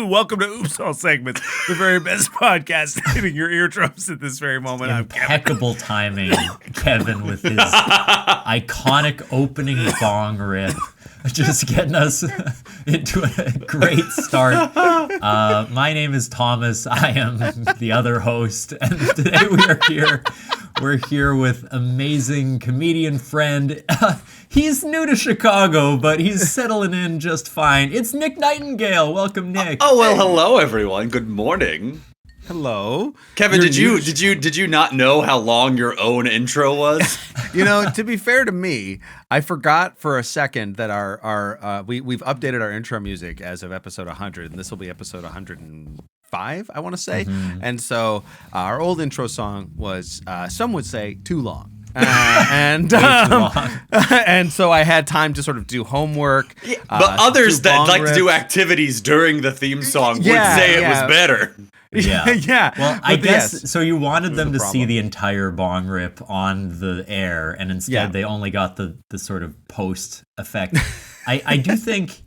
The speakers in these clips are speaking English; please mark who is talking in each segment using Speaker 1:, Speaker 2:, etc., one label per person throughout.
Speaker 1: Welcome to Oops All Segments, the very best podcast hitting your eardrums at this very moment.
Speaker 2: Impeccable timing, Kevin, with his iconic opening bong rip. Just getting us into a great start. My name is Thomas. I am the other host, and today we are here. We're here with amazing comedian friend. He's new to Chicago, but he's settling in just fine. It's Nic Nightingale. Welcome, Nick.
Speaker 3: Oh well, hello everyone. Good morning.
Speaker 1: Hello,
Speaker 3: Kevin. Did you not know how long your own intro was?
Speaker 1: You know, to be fair to me, I forgot for a second that we've updated our intro music as of episode 100, and this will be episode 105, I want to say. Mm-hmm. And so our old intro song was, some would say, too long. And so I had time to sort of do homework.
Speaker 3: Yeah, but others that like to do activities during the theme song would say it was better.
Speaker 2: Yeah.
Speaker 1: Yeah.
Speaker 2: Well, I guess so. You wanted them to see the entire bong rip on the air, and instead they only got the sort of post effect. I do think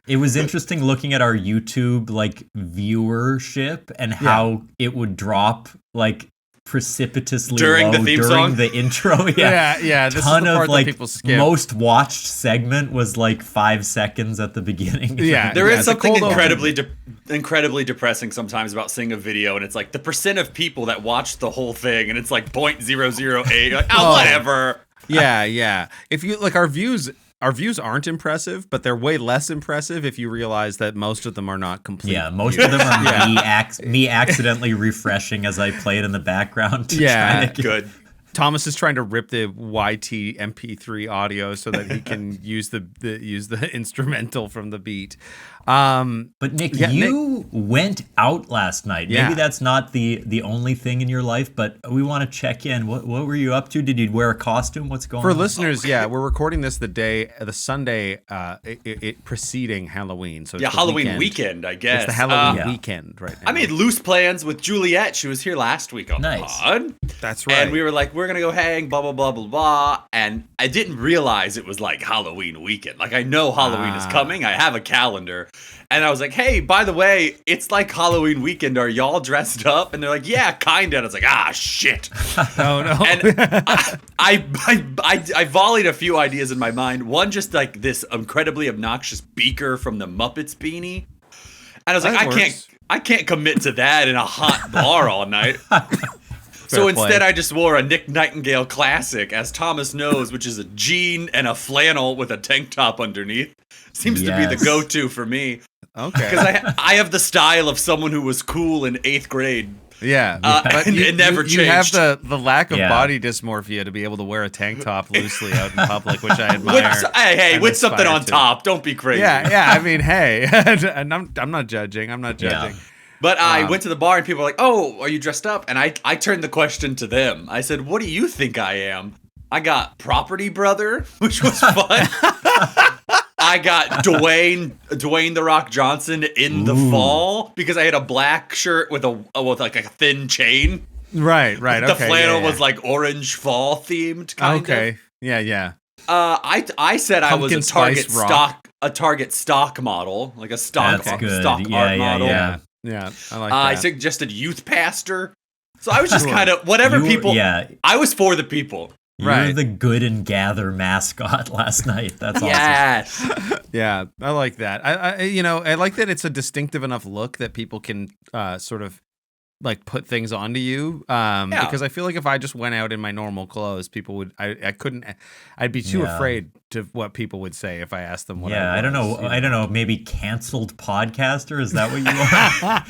Speaker 2: it was interesting looking at our YouTube like viewership and how it would drop like precipitously
Speaker 3: during
Speaker 2: low
Speaker 3: the theme
Speaker 2: during
Speaker 3: song?
Speaker 2: the intro.
Speaker 1: Yeah. This
Speaker 2: ton
Speaker 1: is the part
Speaker 2: of like
Speaker 1: that people skip.
Speaker 2: Most watched segment was like 5 seconds at the beginning.
Speaker 3: Yeah, there is something incredibly depressing sometimes about seeing a video, and it's like the percent of people that watch the whole thing, and it's like 0.008. Like, whatever.
Speaker 1: Yeah. If you like our views aren't impressive, but they're way less impressive if you realize that most of them are not complete.
Speaker 2: Yeah, most of them are me accidentally refreshing as I play it in the background.
Speaker 3: Good.
Speaker 1: Thomas is trying to rip the YT MP3 audio so that he can use the instrumental from the beat.
Speaker 2: But Nick, you went out last night. Maybe that's not the only thing in your life, but we want to check in. What were you up to? Did you wear a costume? What's going on?
Speaker 1: For listeners, we're recording this the Sunday preceding Halloween. So it's
Speaker 3: Halloween weekend, I guess.
Speaker 1: It's the Halloween weekend right now.
Speaker 3: I made loose plans with Juliet. She was here last week on the pod.
Speaker 1: That's right.
Speaker 3: And we were like, we're going to go hang, blah, blah, blah, blah, blah. And I didn't realize it was like Halloween weekend. Like, I know Halloween is coming. I have a calendar. And I was like, hey, by the way, it's like Halloween weekend. Are y'all dressed up? And they're like, yeah, kind of. And I was like, shit.
Speaker 1: Oh, no.
Speaker 3: And I volleyed a few ideas in my mind. One, just like this incredibly obnoxious beaker from the Muppets beanie. And I was like, I can't commit to that in a hot bar all night. So instead, I just wore a Nic Nightingale classic, as Thomas knows, which is a jean and a flannel with a tank top underneath. Seems to be the go-to for me.
Speaker 1: Okay.
Speaker 3: Because I have the style of someone who was cool in 8th grade.
Speaker 1: Yeah.
Speaker 3: But it never changed.
Speaker 1: You have the lack of body dysmorphia to be able to wear a tank top loosely out in public, which I admire.
Speaker 3: With something on top. Don't be crazy.
Speaker 1: Yeah. I mean, hey. And I'm not judging.
Speaker 3: Yeah. But I went to the bar and people were like, oh, are you dressed up? And I turned the question to them. I said, what do you think I am? I got Property Brother, which was fun. I got Dwayne The Rock Johnson in the fall because I had a black shirt with like a thin chain.
Speaker 1: Right.
Speaker 3: The flannel was like orange fall themed. Kind of.
Speaker 1: Yeah.
Speaker 3: I said I was a Target stock model, like a stock art model.
Speaker 1: Yeah, I like that.
Speaker 3: I suggested youth pastor. So I was just kind of I was for the people.
Speaker 2: You were the Good and Gather mascot last night. That's awesome.
Speaker 3: Yes.
Speaker 1: Yeah, I like that. I like that it's a distinctive enough look that people can sort of like put things onto you. Because I feel like if I just went out in my normal clothes, people would I'd be too afraid to what people would say if I asked them what I was.
Speaker 2: I don't know, maybe canceled podcaster, is that what you are?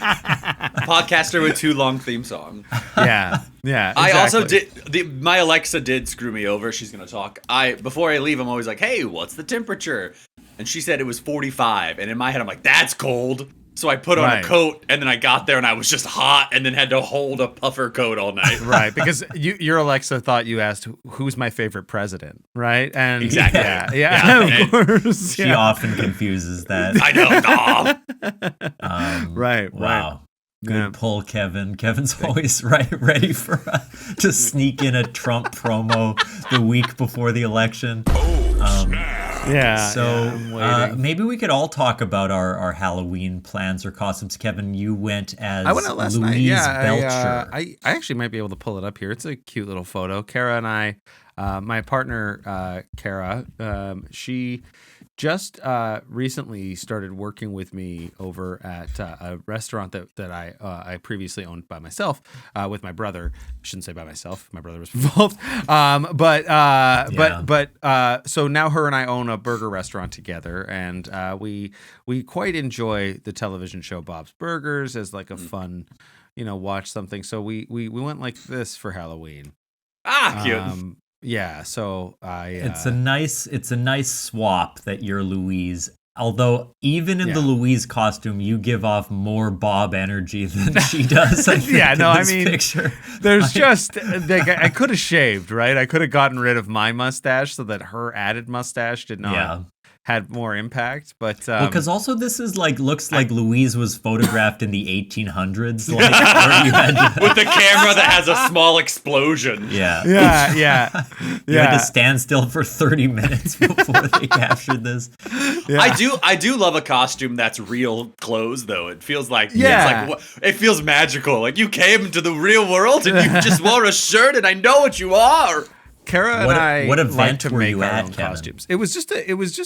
Speaker 3: Podcaster with too long theme song.
Speaker 1: Yeah. Exactly.
Speaker 3: I also did my Alexa did screw me over. She's gonna talk. Before I leave, I'm always like, hey, what's the temperature? And she said it was 45, and in my head I'm like, that's cold. So I put on a coat, and then I got there, and I was just hot, and then had to hold a puffer coat all night.
Speaker 1: Right, because your Alexa thought you asked, who's my favorite president, right? And
Speaker 3: exactly.
Speaker 1: Yeah, of course.
Speaker 2: She often confuses that.
Speaker 3: I know.
Speaker 1: Right.
Speaker 2: Wow. Good pull, Kevin. Kevin's always ready to sneak in a Trump promo the week before the election.
Speaker 4: Oh, snap.
Speaker 1: Yeah.
Speaker 2: So
Speaker 1: I'm waiting.
Speaker 2: maybe we could all talk about our Halloween plans or costumes. Kevin, you went as
Speaker 1: I went out last
Speaker 2: Louise
Speaker 1: night. Yeah,
Speaker 2: Belcher.
Speaker 1: I actually might be able to pull it up here. It's a cute little photo. Kara and I, my partner Kara, she just recently started working with me over at a restaurant that I previously owned by myself with my brother. I shouldn't say by myself. My brother was involved. So now her and I own a burger restaurant together, and we quite enjoy the television show Bob's Burgers as like a fun, watch something. So we went like this for Halloween.
Speaker 3: Cute.
Speaker 1: Yeah, so
Speaker 2: It's a nice swap that you're Louise. Although even in the Louise costume, you give off more Bob energy than she does. I think, picture.
Speaker 1: There's just like I could have shaved, right? I could have gotten rid of my mustache so that her added mustache did not had more impact. But
Speaker 2: because also this is looks like Louise was photographed in the 1800s, where you had
Speaker 3: with the camera that has a small explosion.
Speaker 2: You
Speaker 1: had
Speaker 2: to stand still for 30 minutes before they captured this.
Speaker 3: I do love a costume that's real clothes, though. It feels like it feels magical. Like you came into the real world and you just wore a shirt, and I know what you are.
Speaker 1: Kara and I
Speaker 2: what event
Speaker 1: like to
Speaker 2: were
Speaker 1: make
Speaker 2: you
Speaker 1: our
Speaker 2: at,
Speaker 1: own
Speaker 2: Kevin?
Speaker 1: costumes. It was just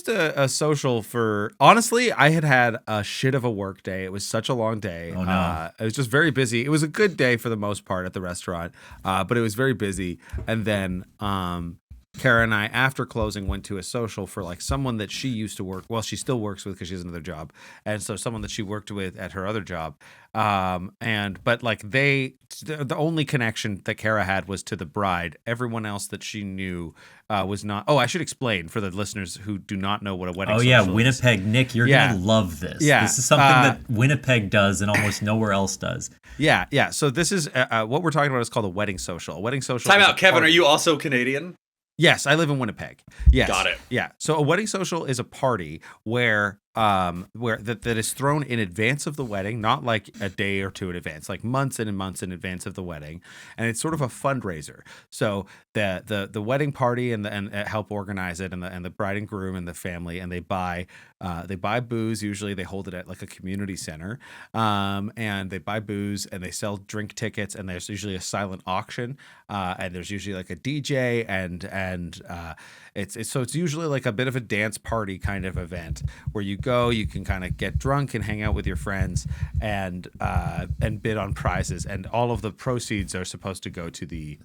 Speaker 1: a social for. Honestly, I had a shit of a work day. It was such a long day.
Speaker 2: Oh no!
Speaker 1: It was just very busy. It was a good day for the most part at the restaurant, but it was very busy. And then Kara and I, after closing, went to a social for like someone that she used to work. Well, she still works with because she has another job, and so someone that she worked with at her other job. But like the only connection that Kara had was to the bride. Everyone else that she knew was not. Oh, I should explain for the listeners who do not know what a wedding. social
Speaker 2: Winnipeg,
Speaker 1: is.
Speaker 2: Nick, you're gonna love this.
Speaker 1: Yeah,
Speaker 2: this is something that Winnipeg does and almost nowhere else does.
Speaker 1: Yeah. So this is what we're talking about is called a wedding social. A wedding social.
Speaker 3: Time out, Kevin. Are you also Canadian?
Speaker 1: Yes, I live in Winnipeg. Yes.
Speaker 3: Got it.
Speaker 1: Yeah. So a wedding social is a party where that is thrown in advance of the wedding, not like a day or two in advance, like months and months in advance of the wedding, and it's sort of a fundraiser. So the wedding party and help organize it, and the bride and groom and the family, and they buy booze. Usually they hold it at like a community center, and they buy booze and they sell drink tickets, and there's usually a silent auction, and there's usually like a DJ and it's usually like a bit of a dance party kind of event where you can kind of get drunk and hang out with your friends and bid on prizes, and all of the proceeds are supposed to go to the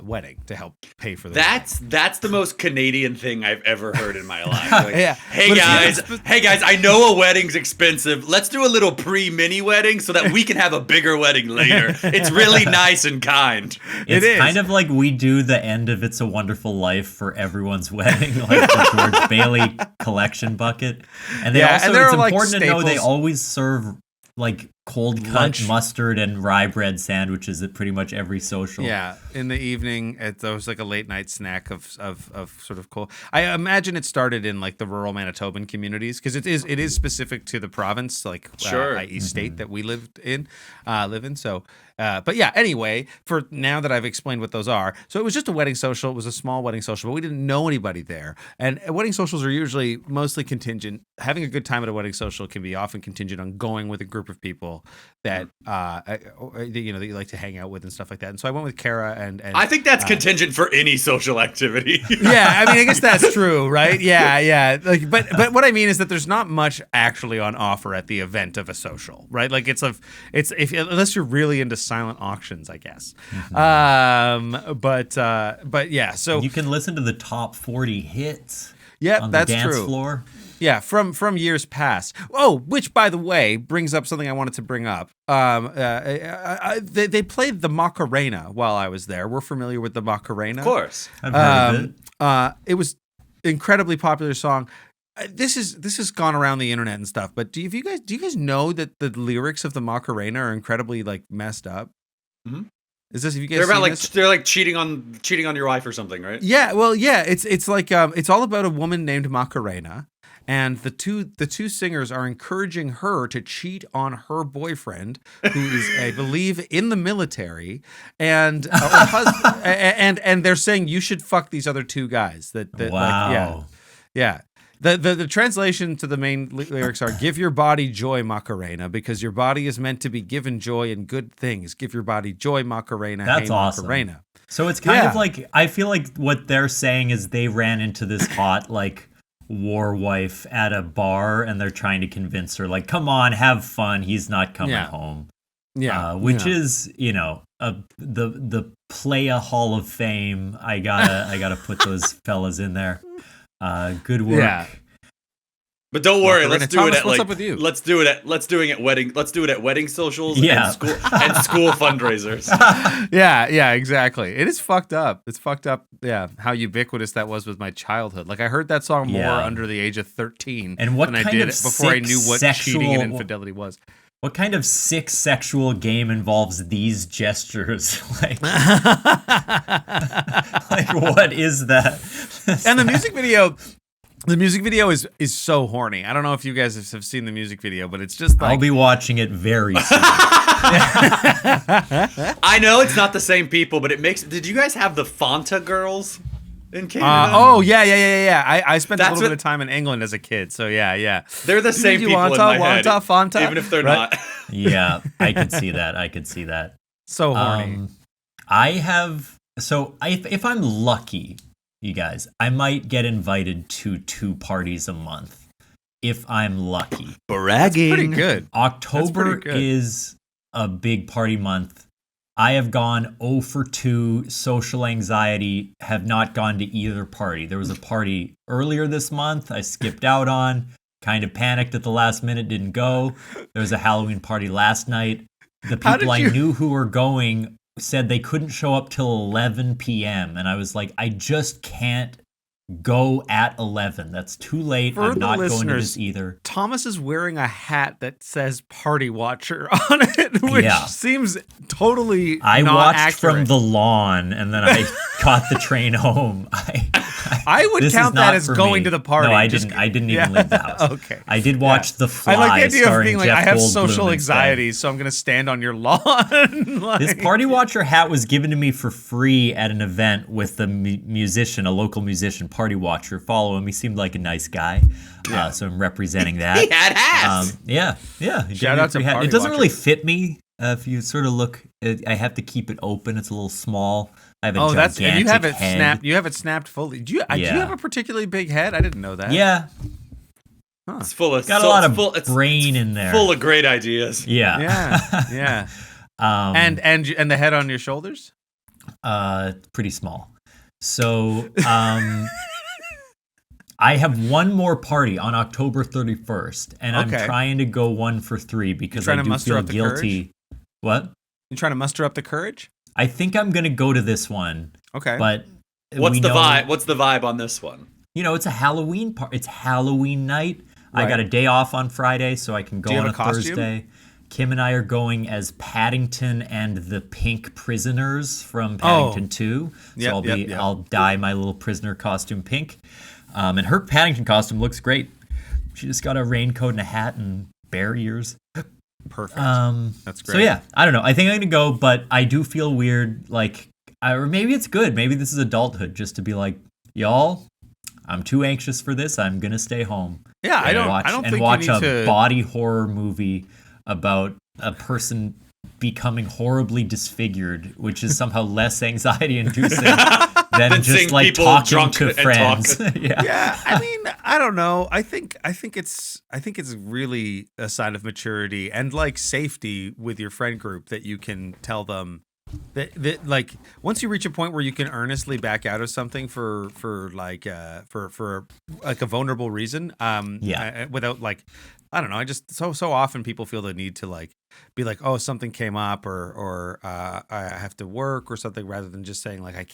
Speaker 1: wedding to help pay for the
Speaker 3: That's the most Canadian thing I've ever heard in my life. Like,
Speaker 1: Yeah.
Speaker 3: Hey guys, I know a wedding's expensive. Let's do a little pre-mini wedding so that we can have a bigger wedding later. It's really nice and kind.
Speaker 2: It's kind of like we do the end of It's a Wonderful Life for everyone's wedding, like the George Bailey collection bucket. And they also, it's important to know they always serve like cold cut mustard and rye bread sandwiches at pretty much every social.
Speaker 1: Yeah, in the evening, it was like a late night snack of sort of cool. I imagine it started in like the rural Manitoban communities because it is specific to the province, like i.e. state that we live in. So, but yeah. Anyway, for now that I've explained what those are, so it was just a wedding social. It was a small wedding social, but we didn't know anybody there. And wedding socials are usually mostly contingent. Having a good time at a wedding social can be often contingent on going with a group of people that that you like to hang out with and stuff like that. And so I went with Kara and
Speaker 3: I think that's contingent for any social activity.
Speaker 1: Yeah, I mean, I guess that's true, right? Yeah. Like, but what I mean is that there's not much actually on offer at the event of a social, right? Like unless you're really into silent auctions, I guess. Mm-hmm. But yeah, so
Speaker 2: you can listen to the top 40 hits.
Speaker 1: Yeah,
Speaker 2: on
Speaker 1: that's
Speaker 2: the dance
Speaker 1: true.
Speaker 2: Floor.
Speaker 1: Yeah, from years past. Oh, which, by the way, brings up something I wanted to bring up. They played the Macarena while I was there. We're familiar with the Macarena.
Speaker 3: Of course.
Speaker 2: I've heard of it.
Speaker 1: It was incredibly popular song. This has gone around the internet and stuff, but do you guys know that the lyrics of the Macarena are incredibly like messed up? Mm-hmm. Is this, have you guys
Speaker 3: they're about
Speaker 1: seen
Speaker 3: like
Speaker 1: this?
Speaker 3: They're like cheating on your wife or something, right?
Speaker 1: Yeah, well, yeah, it's like it's all about a woman named Macarena, and the two singers are encouraging her to cheat on her boyfriend, who is, I believe, in the military, and and they're saying you should fuck these other two guys.
Speaker 2: Wow.
Speaker 1: Yeah. The translation to the main lyrics are "Give your body joy, Macarena, because your body is meant to be given joy and good things. Give your body joy, Macarena.
Speaker 2: That's
Speaker 1: hey,
Speaker 2: awesome.
Speaker 1: Macarena."
Speaker 2: So it's kind of like, I feel like what they're saying is they ran into this hot, like, war wife at a bar, and they're trying to convince her, like, come on, have fun. He's not coming home.
Speaker 1: Yeah.
Speaker 2: Which is, you know, the Playa Hall of Fame. I gotta put those fellas in there. Good work.
Speaker 1: Yeah.
Speaker 3: But don't worry,
Speaker 1: Macarena.
Speaker 3: let's do
Speaker 1: Thomas,
Speaker 3: it at
Speaker 1: what's
Speaker 3: like
Speaker 1: up with you?
Speaker 3: let's do it at wedding socials
Speaker 2: Yeah.
Speaker 3: and school fundraisers.
Speaker 1: Yeah, exactly. It is fucked up. It's fucked up. Yeah, how ubiquitous that was with my childhood. Like I heard that song more under the age of 13
Speaker 2: and what
Speaker 1: than
Speaker 2: kind
Speaker 1: I did
Speaker 2: of
Speaker 1: before I knew what cheating and infidelity was.
Speaker 2: What kind of sick sexual game involves these gestures? Like, like what is that?
Speaker 1: And the music video. The music video is so horny. I don't know if you guys have seen the music video, but it's just like...
Speaker 2: I'll be watching it very soon.
Speaker 3: I know it's not the same people, but it makes... Did you guys have the Fanta girls in Canada?
Speaker 1: Yeah. I spent a little bit of time in England as a kid, so yeah.
Speaker 3: They're the same people in my head,
Speaker 1: Fanta?
Speaker 3: even if they're not.
Speaker 2: Yeah, I could see that.
Speaker 1: So horny.
Speaker 2: If I'm lucky... You guys, I might get invited to 2 parties a month if I'm lucky.
Speaker 3: Bragging.
Speaker 1: That's pretty good.
Speaker 2: October is a big party month. I have gone 0 for 2, social anxiety, have not gone to either party. There was a party earlier this month I skipped out on, kind of panicked at the last minute, didn't go. There was a Halloween party last night. The people I knew who were going said they couldn't show up till 11 p.m. And I was like, I just can't go at 11. That's too late. I'm not going to this either.
Speaker 1: Thomas is wearing a hat that says Party Watcher on it, which seems totally
Speaker 2: I
Speaker 1: not
Speaker 2: watched
Speaker 1: accurate.
Speaker 2: From the lawn, and then I caught the train home.
Speaker 1: I would count that as going to the party.
Speaker 2: No, I didn't even leave the house.
Speaker 1: Okay.
Speaker 2: I did watch The Fly.
Speaker 1: I like the idea of being like,
Speaker 2: Jeff
Speaker 1: I have
Speaker 2: Goldblum
Speaker 1: social anxiety, so I'm going to stand on your lawn.
Speaker 2: This Party Watcher hat was given to me for free at an event with a musician, a local musician, Party Watcher. Follow him. He seemed like a nice guy. So I'm representing that.
Speaker 3: He had hats.
Speaker 2: Yeah.
Speaker 1: Shout out to Party
Speaker 2: It doesn't
Speaker 1: Watcher.
Speaker 2: really fit me. If you sort of look, I have to keep it open. It's a little small. I have a gigantic
Speaker 1: and you have it
Speaker 2: head.
Speaker 1: snapped. You have it snapped fully. Do you have a particularly big head? I didn't know that.
Speaker 2: Yeah.
Speaker 1: Huh.
Speaker 3: It's full of
Speaker 2: Got a lot of brain in there.
Speaker 3: Full of great ideas.
Speaker 1: Yeah. And the head on your shoulders?
Speaker 2: Pretty small. So I have one more party on October 31st, and I'm trying to go 1 for 3 because I do feel guilty. What?
Speaker 1: You trying to muster up the courage?
Speaker 2: I think I'm gonna go to this one.
Speaker 1: Okay.
Speaker 2: But
Speaker 3: what's the vibe? What's the vibe on this one?
Speaker 2: You know, it's a Halloween It's Halloween night. Right. I got a day off on Friday, so I can go on a Thursday. Kim and I are going as Paddington and the Pink Prisoners from Paddington 2. So I'll dye my little prisoner costume pink. And her Paddington costume looks great. She just got a raincoat and a hat and bear ears.
Speaker 1: Perfect. That's great.
Speaker 2: So yeah, I don't know. I think I'm gonna go, but I do feel weird. Like, or maybe it's good. Maybe this is adulthood, just to be like, y'all, I'm too anxious for this. I'm gonna stay home.
Speaker 1: Yeah, I don't think
Speaker 2: watch
Speaker 1: you need
Speaker 2: a body horror movie about a person becoming horribly disfigured, which is somehow less anxiety inducing than just like talking to friends.
Speaker 1: Yeah. I mean, I don't know. I think it's really a sign of maturity and like safety with your friend group that you can tell them that like once you reach a point where you can earnestly back out of something for a vulnerable reason, without like, I don't know. I just so often people feel the need to like be like, oh, something came up or I have to work or something, rather than just saying like I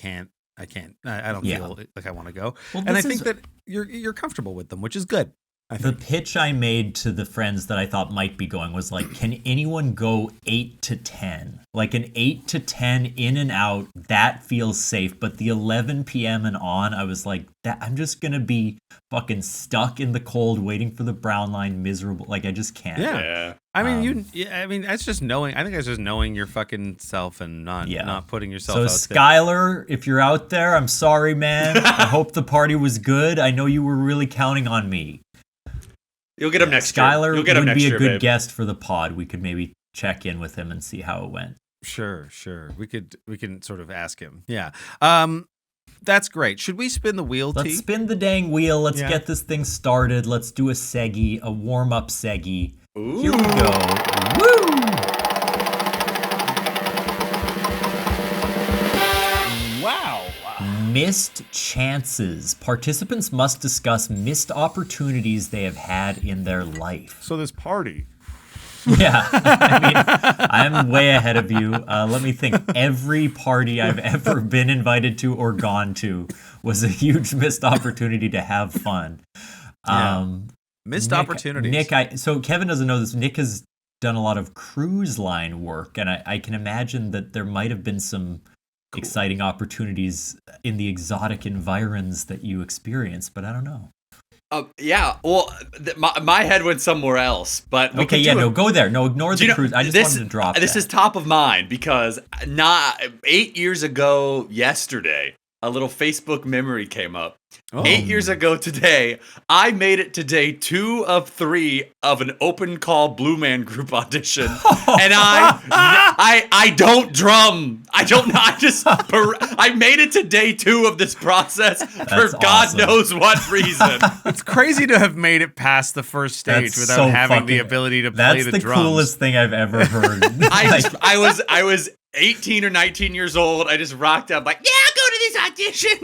Speaker 1: don't feel like I want to go. Well, and I think that you're comfortable with them, which is good.
Speaker 2: The pitch I made to the friends that I thought might be going was like, can anyone go 8 to 10? Like an 8 to 10 in and out, that feels safe. But the 11 p.m. and on, I was like, that I'm just going to be fucking stuck in the cold waiting for the brown line, miserable. Like, I just can't.
Speaker 3: Yeah.
Speaker 1: I mean, that's just knowing. I think that's just knowing your fucking self and not putting yourself out
Speaker 2: there. So, Skylar, if you're out there, I'm sorry, man. I hope the party was good. I know you were really counting on me.
Speaker 3: You'll get him next
Speaker 2: Skylar
Speaker 3: year. Skylar
Speaker 2: would be a good guest for the pod. We could maybe check in with him and see how it went.
Speaker 1: Sure. We can sort of ask him. Yeah. That's great. Should we spin the wheel, T?
Speaker 2: Let's spin the dang wheel. Let's get this thing started. Let's do a seggy, a warm-up seggy.
Speaker 3: Ooh.
Speaker 2: Here we go. Woo! Missed chances. Participants must discuss missed opportunities they have had in their life.
Speaker 1: So this party.
Speaker 2: Yeah. I mean, I'm way ahead of you. Let me think. Every party I've ever been invited to or gone to was a huge missed opportunity to have fun.
Speaker 1: Missed opportunities.
Speaker 2: Nick, so Kevin doesn't know this. Nick has done a lot of cruise line work, and I can imagine that there might have been some exciting opportunities in the exotic environs that you experienced, but I don't know.
Speaker 3: Yeah, well, my head went somewhere else, but
Speaker 2: okay, go there. No, ignore the cruise. I just wanted to drop
Speaker 3: this is top of mind because 8 years ago yesterday, a little Facebook memory came up. 8 years ago today, I made it to day 2 of 3 of an open call Blue Man Group audition, and I don't drum. I made it to day 2 of this process for God knows what reason.
Speaker 1: It's crazy to have made it past the first stage without having the ability to play the drums.
Speaker 2: That's the coolest thing I've ever heard.
Speaker 3: I was 18 or 19 years old. I just rocked up like, yeah, I'll go to this audition.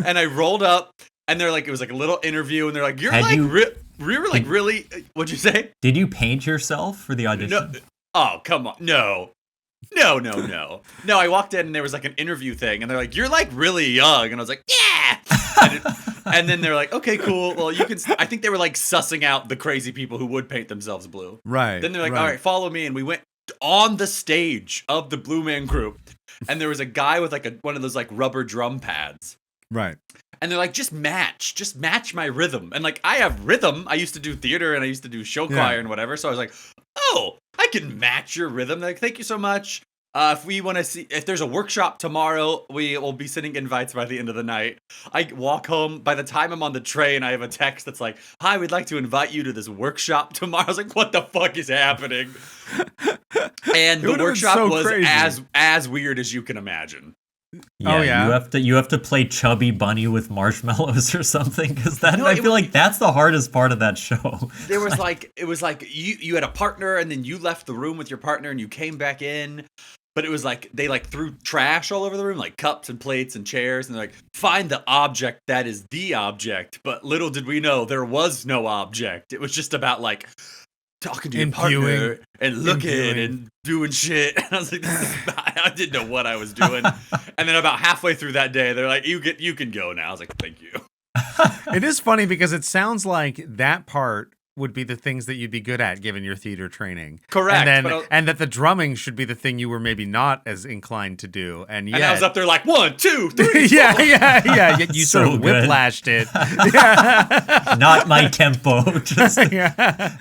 Speaker 3: And I rolled up, and they're like, it was like a little interview, and they're like, you're really, what'd you say?
Speaker 2: Did you paint yourself for the audition?
Speaker 3: No. Oh, come on. No. No, I walked in, and there was like an interview thing, and they're like, you're like really young. And I was like, yeah. And then they're like, okay, cool. Well, you can, I think they were like sussing out the crazy people who would paint themselves blue.
Speaker 1: Right.
Speaker 3: Then they're like, all right, follow me. And we went on the stage of the Blue Man Group, and there was a guy with like one of those like rubber drum pads.
Speaker 1: Right.
Speaker 3: And they're like, just match my rhythm. And like, I have rhythm. I used to do theater and I used to do show choir and whatever. So I was like, oh, I can match your rhythm. They're like, thank you so much. If we want to see, if there's a workshop tomorrow, we will be sending invites by the end of the night. I walk home. By the time I'm on the train, I have a text that's like, hi, we'd like to invite you to this workshop tomorrow. I was like, what the fuck is happening? And the workshop was as weird as you can imagine.
Speaker 2: Yeah, you have to play Chubby Bunny with marshmallows or something, because I feel like that's the hardest part of that show.
Speaker 3: There was it was like you had a partner, and then you left the room with your partner, and you came back in. But it was like they like threw trash all over the room, like cups and plates and chairs, and they're like, find the object that is the object. But little did we know there was no object. It was just about like talking to your partner and looking and doing shit. And I was like, I didn't know what I was doing. And then about halfway through that day, they're like, you can go now. I was like, thank you.
Speaker 1: It is funny because it sounds like that part would be the things that you'd be good at given your theater training.
Speaker 3: Correct.
Speaker 1: And that the drumming should be the thing you were maybe not as inclined to do. And
Speaker 3: I was up there like 1, 2, 3.
Speaker 1: Yeah. You sort of whiplashed it. Yeah.
Speaker 2: Not my tempo.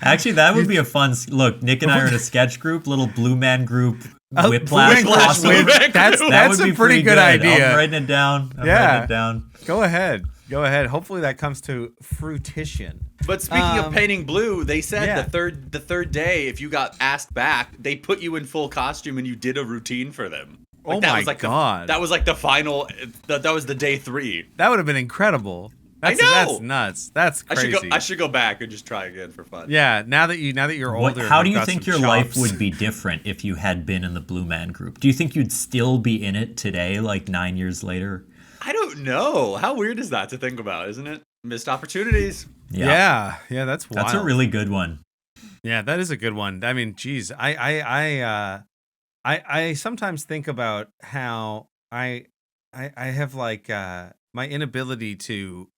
Speaker 2: Actually, that would be a fun look. Nick and I are in a sketch group, little Blue Man Group. Whiplash.
Speaker 1: That's a pretty good idea.
Speaker 2: I'm writing it down.
Speaker 1: Go ahead. Hopefully that comes to fruition.
Speaker 3: But speaking of painting blue, they said the third day, if you got asked back, they put you in full costume and you did a routine for them.
Speaker 1: Like, God.
Speaker 3: That was like the final. That was the day 3.
Speaker 1: That would have been incredible.
Speaker 3: I know.
Speaker 1: That's nuts. That's crazy.
Speaker 3: I should go back and just try again for fun.
Speaker 1: Yeah. Now that you're older.
Speaker 2: How do you think your life would be different if you had been in the Blue Man Group? Do you think you'd still be in it today, like 9 years later?
Speaker 3: I don't know. How weird is that to think about, isn't it? Missed opportunities.
Speaker 1: Yeah, that's wild.
Speaker 2: That's a really good one.
Speaker 1: Yeah, that is a good one. I mean, geez, I sometimes think about how I have like my inability to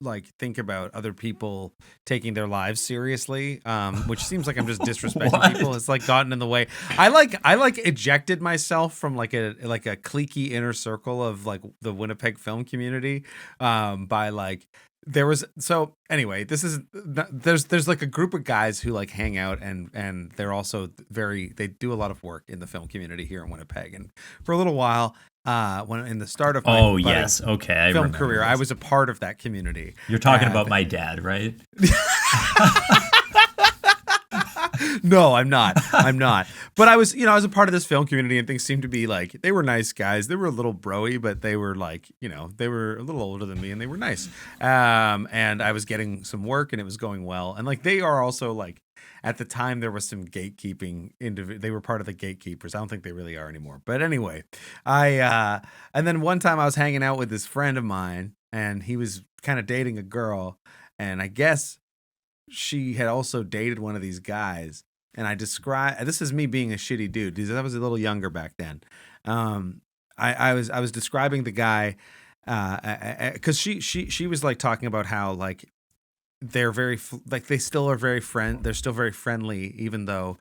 Speaker 1: like think about other people taking their lives seriously, which seems like I'm just disrespecting people. It's like gotten in the way. I like ejected myself from like a cliquey inner circle of like the Winnipeg film community by like there was so anyway this is there's like a group of guys who like hang out and they're also they do a lot of work in the film community here in Winnipeg, and for a little while when in the start of my film career, I was a part of that community.
Speaker 2: You're talking about my dad, right?
Speaker 1: No, I'm not. But I was a part of this film community, and things seemed to be like, they were nice guys. They were a little broy, but they were like, they were a little older than me, and they were nice. And I was getting some work, and it was going well. And like, they are also like, at the time there was some gatekeeping. They were part of the gatekeepers. I don't think they really are anymore. But anyway, and then one time I was hanging out with this friend of mine, and he was kind of dating a girl, and I guess she had also dated one of these guys, and this is me being a shitty dude because I was a little younger back then. I was describing the guy because she was like talking about how like they're very like they're still very friendly even though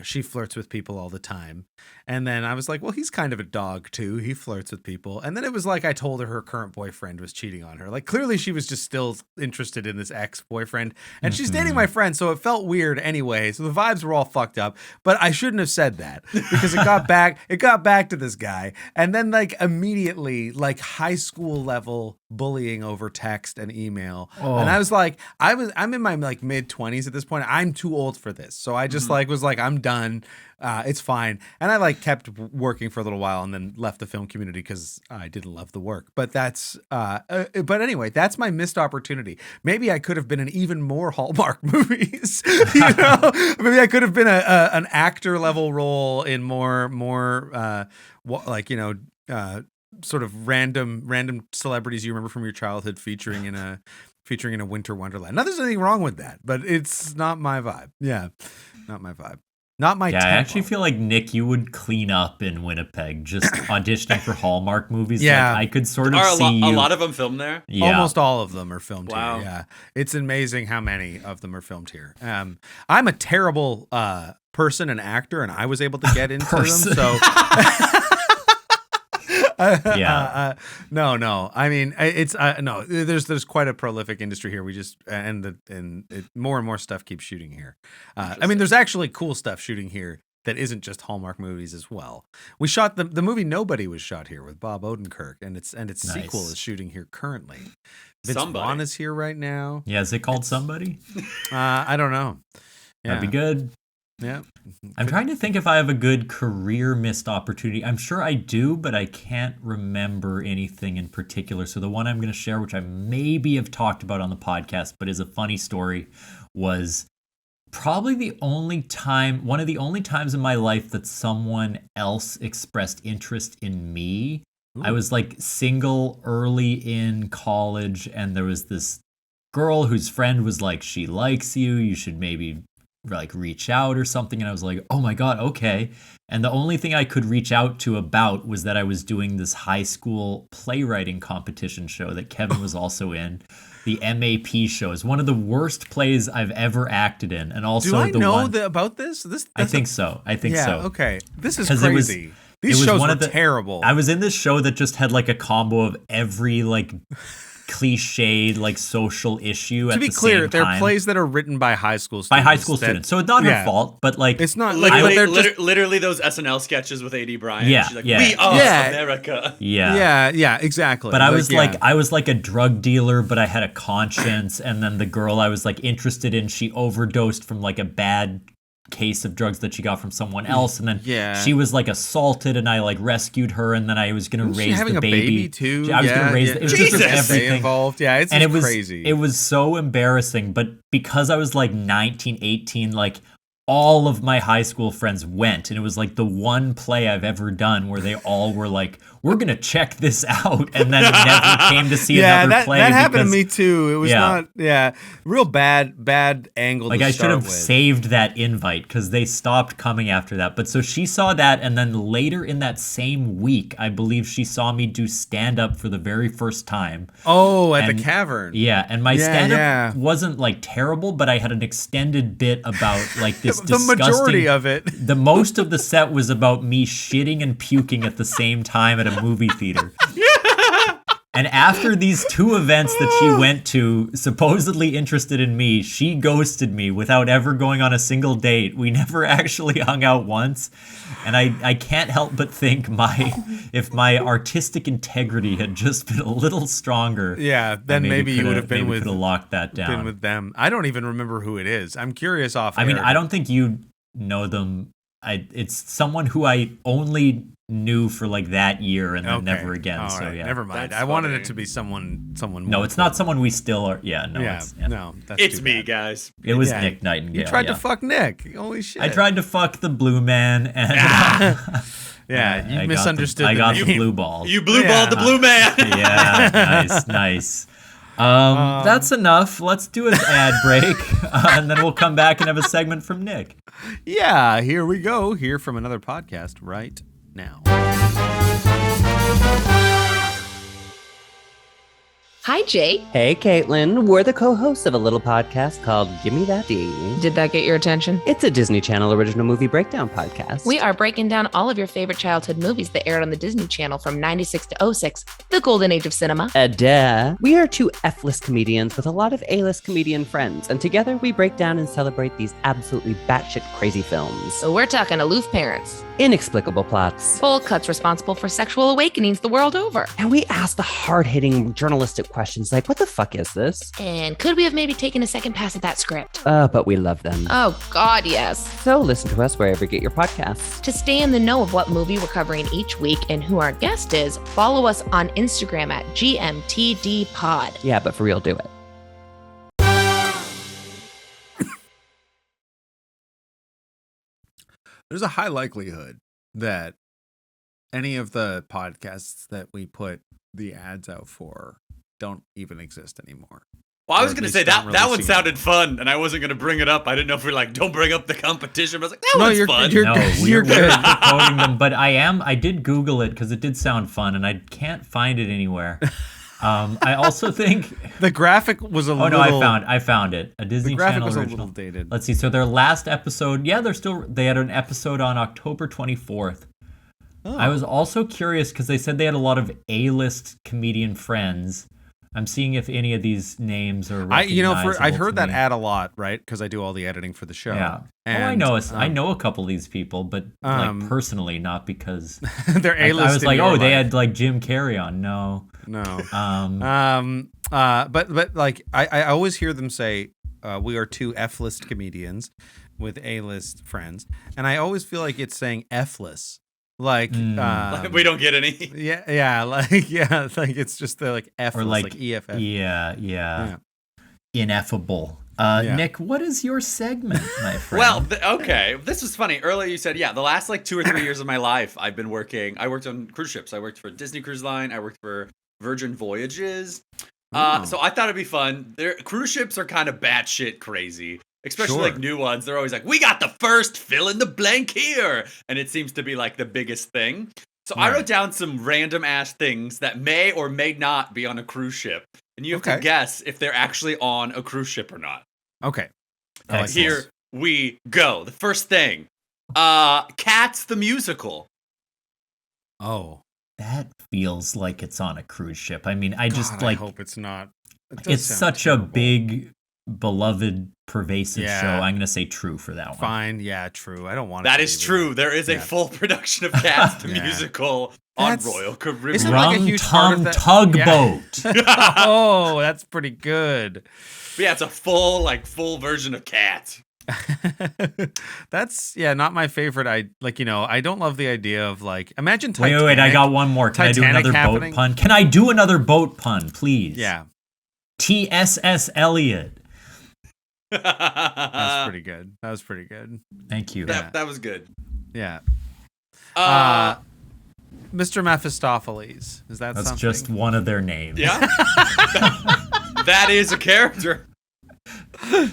Speaker 1: she flirts with people all the time. And then I was like, well, he's kind of a dog too. He flirts with people. And then it was like I told her current boyfriend was cheating on her. Like clearly she was just still interested in this ex-boyfriend, and she's dating my friend, so it felt weird anyway. So the vibes were all fucked up. But I shouldn't have said that because it got back to this guy. And then like immediately like high school level bullying over text and email. Oh. And I was like, I'm in my like mid-20s at this point. I'm too old for this. So I just like was like, I'm done. It's fine. And I like kept working for a little while and then left the film community because I didn't love the work. But that's but anyway, that's my missed opportunity. Maybe I could have been in even more Hallmark movies. Maybe I could have been an actor level role in more like sort of random celebrities you remember from your childhood featuring in a winter wonderland. Now there's anything wrong with that, but it's not my vibe. Yeah, not my vibe. Not my tempo.
Speaker 2: I actually feel like, Nick, you would clean up in Winnipeg just auditioning for Hallmark movies.
Speaker 1: Yeah.
Speaker 2: Like, I could sort of see you.
Speaker 3: A lot of them filmed there?
Speaker 2: Yeah.
Speaker 1: Almost all of them are filmed
Speaker 3: wow.
Speaker 1: here. Yeah. It's amazing how many of them are filmed here. I'm a terrible person and actor, and I was able to get into them. So no. I mean, it's no. There's quite a prolific industry here. We just more and more stuff keeps shooting here. I mean, there's actually cool stuff shooting here that isn't just Hallmark movies as well. We shot the movie Nobody was shot here with Bob Odenkirk, and its nice. Sequel is shooting here currently. Vince Vaughn is here right now.
Speaker 2: Yeah, is it called Somebody?
Speaker 1: I don't know. Yeah.
Speaker 2: That'd be good.
Speaker 1: Yeah.
Speaker 2: I'm trying to think if I have a good career missed opportunity. I'm sure I do, but I can't remember anything in particular. So the one I'm going to share, which I maybe have talked about on the podcast, but is a funny story, was probably one of the only times in my life that someone else expressed interest in me. Ooh. I was like single early in college, and there was this girl whose friend was like, she likes you, you should maybe like reach out or something. And I was like, oh my God, okay. And the only thing I could reach out to about was that I was doing this high school playwriting competition show that Kevin was also in. The MAP show is one of the worst plays I've ever acted in. And also,
Speaker 1: do I know about this?
Speaker 2: I think so.
Speaker 1: Yeah, okay. This is crazy. These shows were terrible.
Speaker 2: I was in this show that just had like a combo of every like cliched like social issue at the same time. To be clear,
Speaker 1: they're plays that are written by high school students.
Speaker 2: By high school students. So it's not her fault, but like
Speaker 1: it's not
Speaker 3: literally those SNL sketches with A.D. Bryant.
Speaker 2: Yeah,
Speaker 3: she's like, we are America.
Speaker 1: Yeah, exactly.
Speaker 2: But I was like a drug dealer, but I had a conscience, and then the girl I was like interested in, she overdosed from like a bad case of drugs that she got from someone else, and then she was like assaulted, and I like rescued her, and then I was gonna raise the baby
Speaker 1: too.
Speaker 2: I was gonna raise it was just everything
Speaker 1: involved. Yeah, it's crazy.
Speaker 2: It was so embarrassing, but because I was like 19, 18, like all of my high school friends went, and it was like the one play I've ever done where they all were like, we're gonna check this out, and then never came to see another play.
Speaker 1: That happened to me too. It was not real bad angle.
Speaker 2: Like, I should have saved that invite because they stopped coming after that. But so she saw that, and then later in that same week, I believe she saw me do stand up for the very first time.
Speaker 1: Oh, at the Cavern.
Speaker 2: Yeah, and my stand up wasn't like terrible, but I had an extended bit about like this
Speaker 1: the
Speaker 2: disgusting,
Speaker 1: majority of it.
Speaker 2: The most of the set was about me shitting and puking at the same time at a movie theater. And after these two events that she went to, supposedly interested in me, she ghosted me without ever going on a single date. We never actually hung out once. And I can't help but think if my artistic integrity had just been a little stronger.
Speaker 1: Yeah, then maybe you would have been
Speaker 2: could have locked that down.
Speaker 1: Been with them. I don't even remember who it is. I'm curious off
Speaker 2: air. I mean, I don't think you know them. It's someone who I only knew for like that year and then never again.
Speaker 1: All
Speaker 2: so
Speaker 1: right.
Speaker 2: yeah,
Speaker 1: never mind. I wanted it to be someone.
Speaker 2: No, it's not someone we still are. Yeah, no,
Speaker 1: no.
Speaker 3: It's me, guys.
Speaker 2: It was Nic Nightingale.
Speaker 1: You tried to fuck Nick. Holy shit!
Speaker 2: I tried to fuck the blue man, and
Speaker 1: you misunderstood.
Speaker 2: I got the blue ball.
Speaker 3: You blue balled the blue man.
Speaker 2: Yeah, nice. That's enough. Let's do an ad break, and then we'll come back and have a segment from Nick.
Speaker 1: Yeah, here we go. Hear from another podcast right now.
Speaker 4: Hi, Jake.
Speaker 5: Hey, Caitlin. We're the co-hosts of a little podcast called Gimme That D.
Speaker 4: Did that get your attention?
Speaker 5: It's a Disney Channel original movie breakdown podcast.
Speaker 4: We are breaking down all of your favorite childhood movies that aired on the Disney Channel from 96 to 06, the golden age of cinema.
Speaker 5: Duh. We are two F-list comedians with a lot of A-list comedian friends, and together we break down and celebrate these absolutely batshit crazy films.
Speaker 4: So we're talking aloof parents,
Speaker 5: inexplicable plots,
Speaker 4: bold cuts responsible for sexual awakenings the world over.
Speaker 5: And we ask the hard-hitting journalistic questions like, what the fuck is this?
Speaker 4: And could we have maybe taken a second pass at that script?
Speaker 5: But we love them.
Speaker 4: Oh, God, yes.
Speaker 5: So listen to us wherever you get your podcasts.
Speaker 4: To stay in the know of what movie we're covering each week and who our guest is, follow us on Instagram at GMTDpod.
Speaker 5: Yeah, but for real, do it.
Speaker 1: There's a high likelihood that any of the podcasts that we put the ads out for don't even exist anymore.
Speaker 3: Well, I was going to say that one sounded fun, and I wasn't going to bring it up. I didn't know if we were like, don't bring up the competition. But I was like, that one's fun.
Speaker 1: You're good.
Speaker 2: Quoting them, but I did Google it because it did sound fun, and I can't find it anywhere. I also think
Speaker 1: the graphic was a little.
Speaker 2: Oh no, I found it. A Disney Channel
Speaker 1: was
Speaker 2: original.
Speaker 1: A little dated.
Speaker 2: Let's see. So their last episode, they had an episode on October 24th. Oh. I was also curious because they said they had a lot of A-list comedian friends. I'm seeing if any of these names are recognizable.
Speaker 1: I've heard that ad a lot, right? Because I do all the editing for the show.
Speaker 2: Yeah.
Speaker 1: And,
Speaker 2: I know a couple of these people, but like personally, not because
Speaker 1: they're A-list.
Speaker 2: I was like, they had like Jim Carrey on. No.
Speaker 1: But like I always hear them say we are two F-list comedians with A-list friends, and I always feel like it's saying F-less. Like
Speaker 3: we don't get any.
Speaker 1: Like it's just the like F or like EFF.
Speaker 2: Yeah. Ineffable. Nick, what is your segment, my friend?
Speaker 3: Well, okay. This was funny. Earlier you said, the last like 2 or 3 years of my life, I worked on cruise ships. I worked for Disney Cruise Line. I worked for Virgin Voyages. So I thought it'd be fun. Cruise ships are kind of batshit crazy. Especially like new ones. They're always like, we got the first fill in the blank here. And it seems to be like the biggest thing. So I wrote down some random ass things that may or may not be on a cruise ship. And you have to guess if they're actually on a cruise ship or not.
Speaker 1: Okay.
Speaker 3: Here we go. The first thing. Cats the musical.
Speaker 1: Oh.
Speaker 2: That feels like it's on a cruise ship. I mean, I
Speaker 1: hope it's not.
Speaker 2: It's such a big, beloved, pervasive show. I'm going to say true for that one.
Speaker 1: Fine. Yeah, true. I don't want
Speaker 3: that is true. There is a full production of Cats the musical on Royal Caribbean.
Speaker 2: Rum Tum Tugboat.
Speaker 1: Oh, that's pretty good.
Speaker 3: But yeah, it's a full version of Cats.
Speaker 1: That's not my favorite. I don't love the idea of imagine Titanic.
Speaker 2: Wait, I got one more. Can
Speaker 1: Titanic
Speaker 2: I do another boat pun? Can I do another boat pun, please?
Speaker 1: Yeah.
Speaker 2: TSS Eliot.
Speaker 1: That's pretty good. That was pretty good.
Speaker 2: Thank you.
Speaker 3: That was good.
Speaker 1: Yeah. Mr. Mephistopheles. Is that
Speaker 2: That's
Speaker 1: something?
Speaker 2: just one of their names.
Speaker 3: Yeah. That is a character.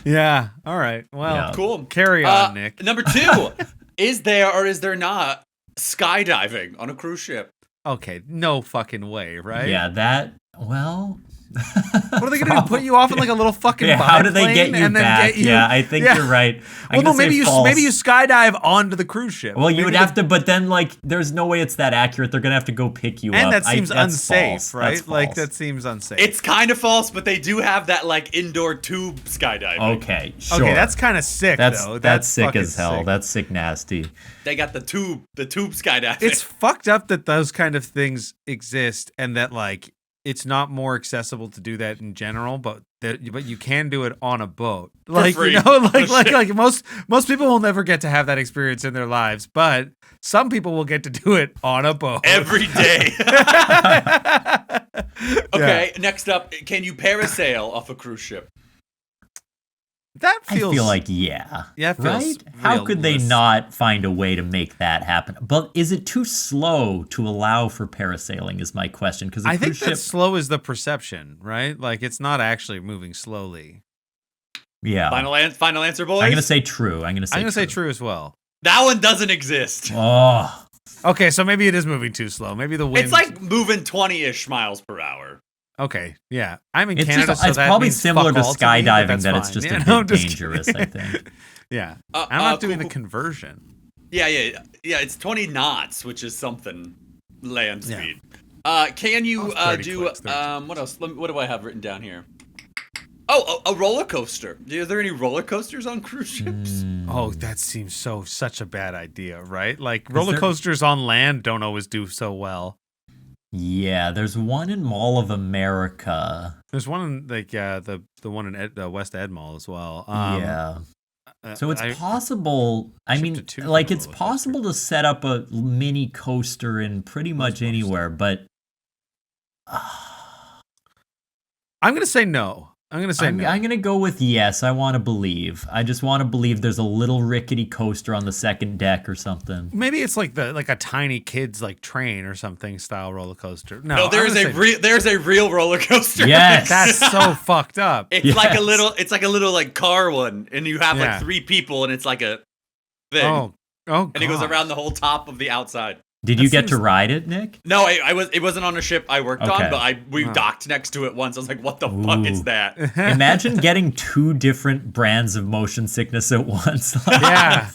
Speaker 1: Yeah. All right. Well,
Speaker 2: Yeah.
Speaker 3: Cool.
Speaker 1: carry on, Nick.
Speaker 3: Number 2, is there or is there not skydiving on a cruise ship?
Speaker 1: Okay. No fucking way, right?
Speaker 2: Yeah, well.
Speaker 1: What are they going to do? Put you off in like a little fucking
Speaker 2: how do they get
Speaker 1: biplane
Speaker 2: you
Speaker 1: and then
Speaker 2: back?
Speaker 1: get you?
Speaker 2: Yeah, I think you're right.
Speaker 1: Well, no, maybe you skydive onto the cruise ship.
Speaker 2: Well, you
Speaker 1: Maybe
Speaker 2: would have to, but then like, there's no way it's that accurate. They're gonna have to go pick you up.
Speaker 1: And that seems
Speaker 2: that's
Speaker 1: unsafe,
Speaker 2: false.
Speaker 1: right?
Speaker 2: That's
Speaker 1: Like
Speaker 2: false.
Speaker 1: that seems unsafe.
Speaker 3: It's kind of false, but they do have that like indoor tube skydiving.
Speaker 2: Okay, sure.
Speaker 1: Okay, that's kind of sick though.
Speaker 2: That's sick
Speaker 1: fucking
Speaker 2: as hell.
Speaker 1: sick.
Speaker 2: That's sick nasty.
Speaker 3: They got the tube skydiving.
Speaker 1: It's fucked up that those kind of things exist and that like it's not more accessible to do that in general, but you can do it on a boat. Like
Speaker 3: free.
Speaker 1: you know, like most people will never get to have that experience in their lives, but some people will get to do it on a boat
Speaker 3: every day. Okay,
Speaker 1: Yeah.
Speaker 3: next up, can you parasail off a cruise ship?
Speaker 1: That feels
Speaker 2: I feel like yeah,
Speaker 1: it feels
Speaker 2: right? How could they
Speaker 1: realistic.
Speaker 2: not find a way to make that happen? But is it too slow to allow for parasailing? Is my question because
Speaker 1: I think that slow is the perception, right? Like it's not actually moving slowly.
Speaker 2: yeah.
Speaker 3: Final answer, boys.
Speaker 2: I'm gonna say true. I'm gonna say
Speaker 1: true as well.
Speaker 3: that one doesn't exist.
Speaker 2: Oh,
Speaker 1: Okay, so maybe it is moving too slow. Maybe the wind.
Speaker 3: It's like moving 20-ish miles per hour.
Speaker 1: Okay, yeah. I'm in
Speaker 2: it's
Speaker 1: Canada,
Speaker 2: just
Speaker 1: so
Speaker 2: it's
Speaker 1: that
Speaker 2: probably
Speaker 1: means
Speaker 2: similar
Speaker 1: fuck
Speaker 2: to
Speaker 1: all me, but
Speaker 2: skydiving
Speaker 1: that's
Speaker 2: that it's
Speaker 1: fine.
Speaker 2: just
Speaker 1: Yeah,
Speaker 2: a
Speaker 1: no, I'm
Speaker 2: bit
Speaker 1: just
Speaker 2: dangerous.
Speaker 1: kidding.
Speaker 2: I think.
Speaker 1: Yeah, I'm not doing
Speaker 3: cool.
Speaker 1: the conversion.
Speaker 3: Yeah. It's 20 knots, which is something land
Speaker 1: Yeah.
Speaker 3: speed. Can you
Speaker 1: That was pretty
Speaker 3: do
Speaker 1: quick, 13.
Speaker 3: what else? What do I have written down here? Oh, a roller coaster. Is there any roller coasters on cruise ships?
Speaker 1: Oh, that seems such a bad idea, right? Like roller
Speaker 2: there-
Speaker 1: coasters on land don't always do so well.
Speaker 2: Yeah, there's one in Mall of America.
Speaker 1: There's one in like the one in West Ed Mall as well.
Speaker 2: Yeah. So it's
Speaker 1: I-
Speaker 2: possible. I
Speaker 1: shipped
Speaker 2: mean,
Speaker 1: to two
Speaker 2: like
Speaker 1: from
Speaker 2: it's
Speaker 1: roller
Speaker 2: possible to set up a mini coaster in pretty much anywhere, but
Speaker 1: I'm gonna say no. I'm gonna say
Speaker 2: I'm
Speaker 1: no.
Speaker 2: gonna go with yes. I want to believe. I just want to believe there's a little rickety coaster on the second deck or something.
Speaker 1: Maybe it's like a tiny kid's like train or something style roller coaster. No,
Speaker 3: No, there's a real roller coaster.
Speaker 2: Yes.
Speaker 1: That's so fucked up.
Speaker 3: It's like a
Speaker 2: Yes.
Speaker 3: little like car one, and you have
Speaker 1: Yeah.
Speaker 3: like 3 people, and it's like a thing,
Speaker 1: Oh,
Speaker 3: and it goes
Speaker 1: God.
Speaker 3: around the whole top of the outside.
Speaker 2: Did you
Speaker 1: That
Speaker 2: get to
Speaker 1: seems-
Speaker 2: ride it, Nick?
Speaker 3: No, it wasn't on a ship I worked
Speaker 2: Okay.
Speaker 3: on, but we
Speaker 1: Huh.
Speaker 3: docked next to it once. I was like, what the fuck is
Speaker 2: Ooh.
Speaker 3: that?
Speaker 2: Imagine getting 2 different brands of motion sickness at once.
Speaker 1: Yeah.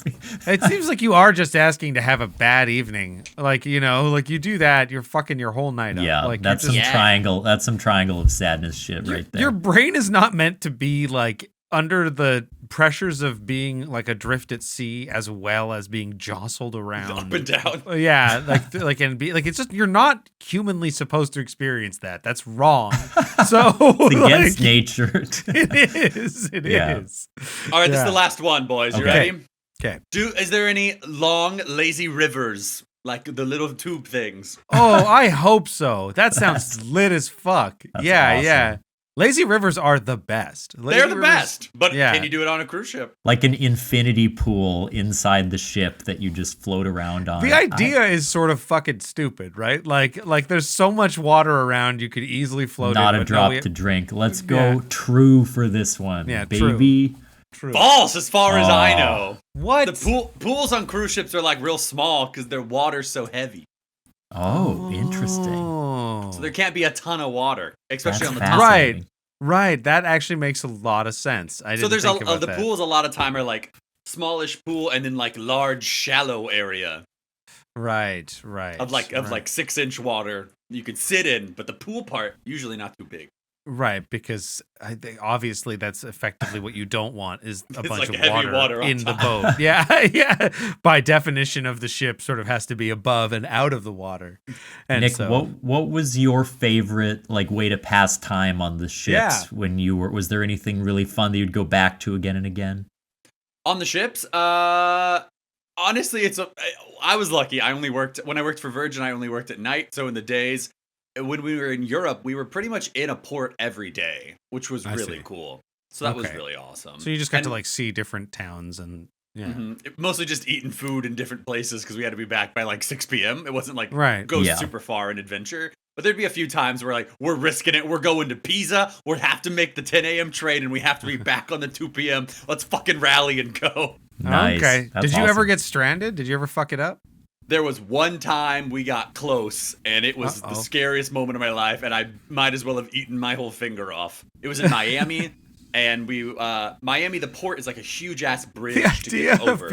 Speaker 1: It seems like you are just asking to have a bad evening. Like, you know, like you do that, you're fucking your whole night up.
Speaker 2: Yeah,
Speaker 1: like
Speaker 2: that's
Speaker 1: you're
Speaker 2: some
Speaker 1: just-
Speaker 2: triangle. That's some triangle of sadness shit right there.
Speaker 1: Your brain is not meant to be like under the pressures of being like adrift at sea as well as being jostled around
Speaker 3: Up and down.
Speaker 1: Yeah, like and be like it's just you're not humanly supposed to experience that. That's wrong. So
Speaker 2: It's against
Speaker 1: like,
Speaker 2: nature.
Speaker 1: it is. It is.
Speaker 2: Yeah.
Speaker 3: All right, this is
Speaker 1: Yeah.
Speaker 3: the last one, boys. You
Speaker 2: Okay.
Speaker 3: ready?
Speaker 1: Okay.
Speaker 3: Is there any long, lazy rivers like the little tube things?
Speaker 1: Oh, I hope so. That sounds lit as fuck.
Speaker 2: That's
Speaker 1: Yeah,
Speaker 2: awesome.
Speaker 1: yeah. Lazy rivers are the best.
Speaker 3: They're the best. But
Speaker 1: yeah.
Speaker 3: can you do it on a cruise ship?
Speaker 2: Like an infinity pool inside the ship that you just float around on.
Speaker 1: The idea is sort of fucking stupid, right? Like there's so much water around you could easily float
Speaker 2: Not
Speaker 1: in,
Speaker 2: a
Speaker 1: but
Speaker 2: drop
Speaker 1: no,
Speaker 2: to drink. Let's go
Speaker 1: Yeah.
Speaker 2: true for this one.
Speaker 1: Yeah, true.
Speaker 2: baby.
Speaker 1: True.
Speaker 3: False, as far as I
Speaker 2: Oh.
Speaker 3: know.
Speaker 1: What?
Speaker 3: The pools on cruise ships are like real small because their water's so heavy.
Speaker 2: Oh, interesting.
Speaker 1: Oh.
Speaker 3: So there can't be a ton of water, especially
Speaker 2: That's
Speaker 3: on the top.
Speaker 2: fascinating.
Speaker 1: Right. That actually makes a lot of sense. I didn't
Speaker 3: So there's
Speaker 1: think about
Speaker 3: the
Speaker 1: that.
Speaker 3: pools a lot of time are like smallish pool and then like large shallow area
Speaker 1: Right.
Speaker 3: of like 6-inch water you could sit in, but the pool part usually not too big.
Speaker 1: Right, because I think obviously that's effectively what you don't want is a
Speaker 3: It's
Speaker 1: bunch
Speaker 3: like
Speaker 1: of
Speaker 3: heavy water on
Speaker 1: in the
Speaker 3: top.
Speaker 1: boat. Yeah, yeah. By definition of the ship, sort of has to be above and out of the water. And
Speaker 2: Nick,
Speaker 1: so,
Speaker 2: what was your favorite like way to pass time on the ships
Speaker 1: Yeah.
Speaker 2: when you were? Was there anything really fun that you'd go back to again and again?
Speaker 3: On the ships, honestly, I was lucky. When I worked for Virgin, I only worked at night. So in the days, when we were in Europe, we were pretty much in a port every day, which was
Speaker 1: I
Speaker 3: really
Speaker 1: see.
Speaker 3: cool. So that was really awesome.
Speaker 1: So you just got to like see different towns and
Speaker 3: mostly just eating food in different places because we had to be back by like 6 p.m. It wasn't like super far in adventure. But there'd be a few times where like we're risking it. We're going to Pisa. We have to make the 10 a.m. train and we have to be back on the 2 p.m. Let's fucking rally and go.
Speaker 2: Nice.
Speaker 1: Okay. Did you ever get stranded? Did you ever fuck it up?
Speaker 3: There was one time we got close, and it was the scariest moment of my life, and I might as well have eaten my whole finger off. It was in Miami, and Miami, the port is like a huge-ass bridge to get over.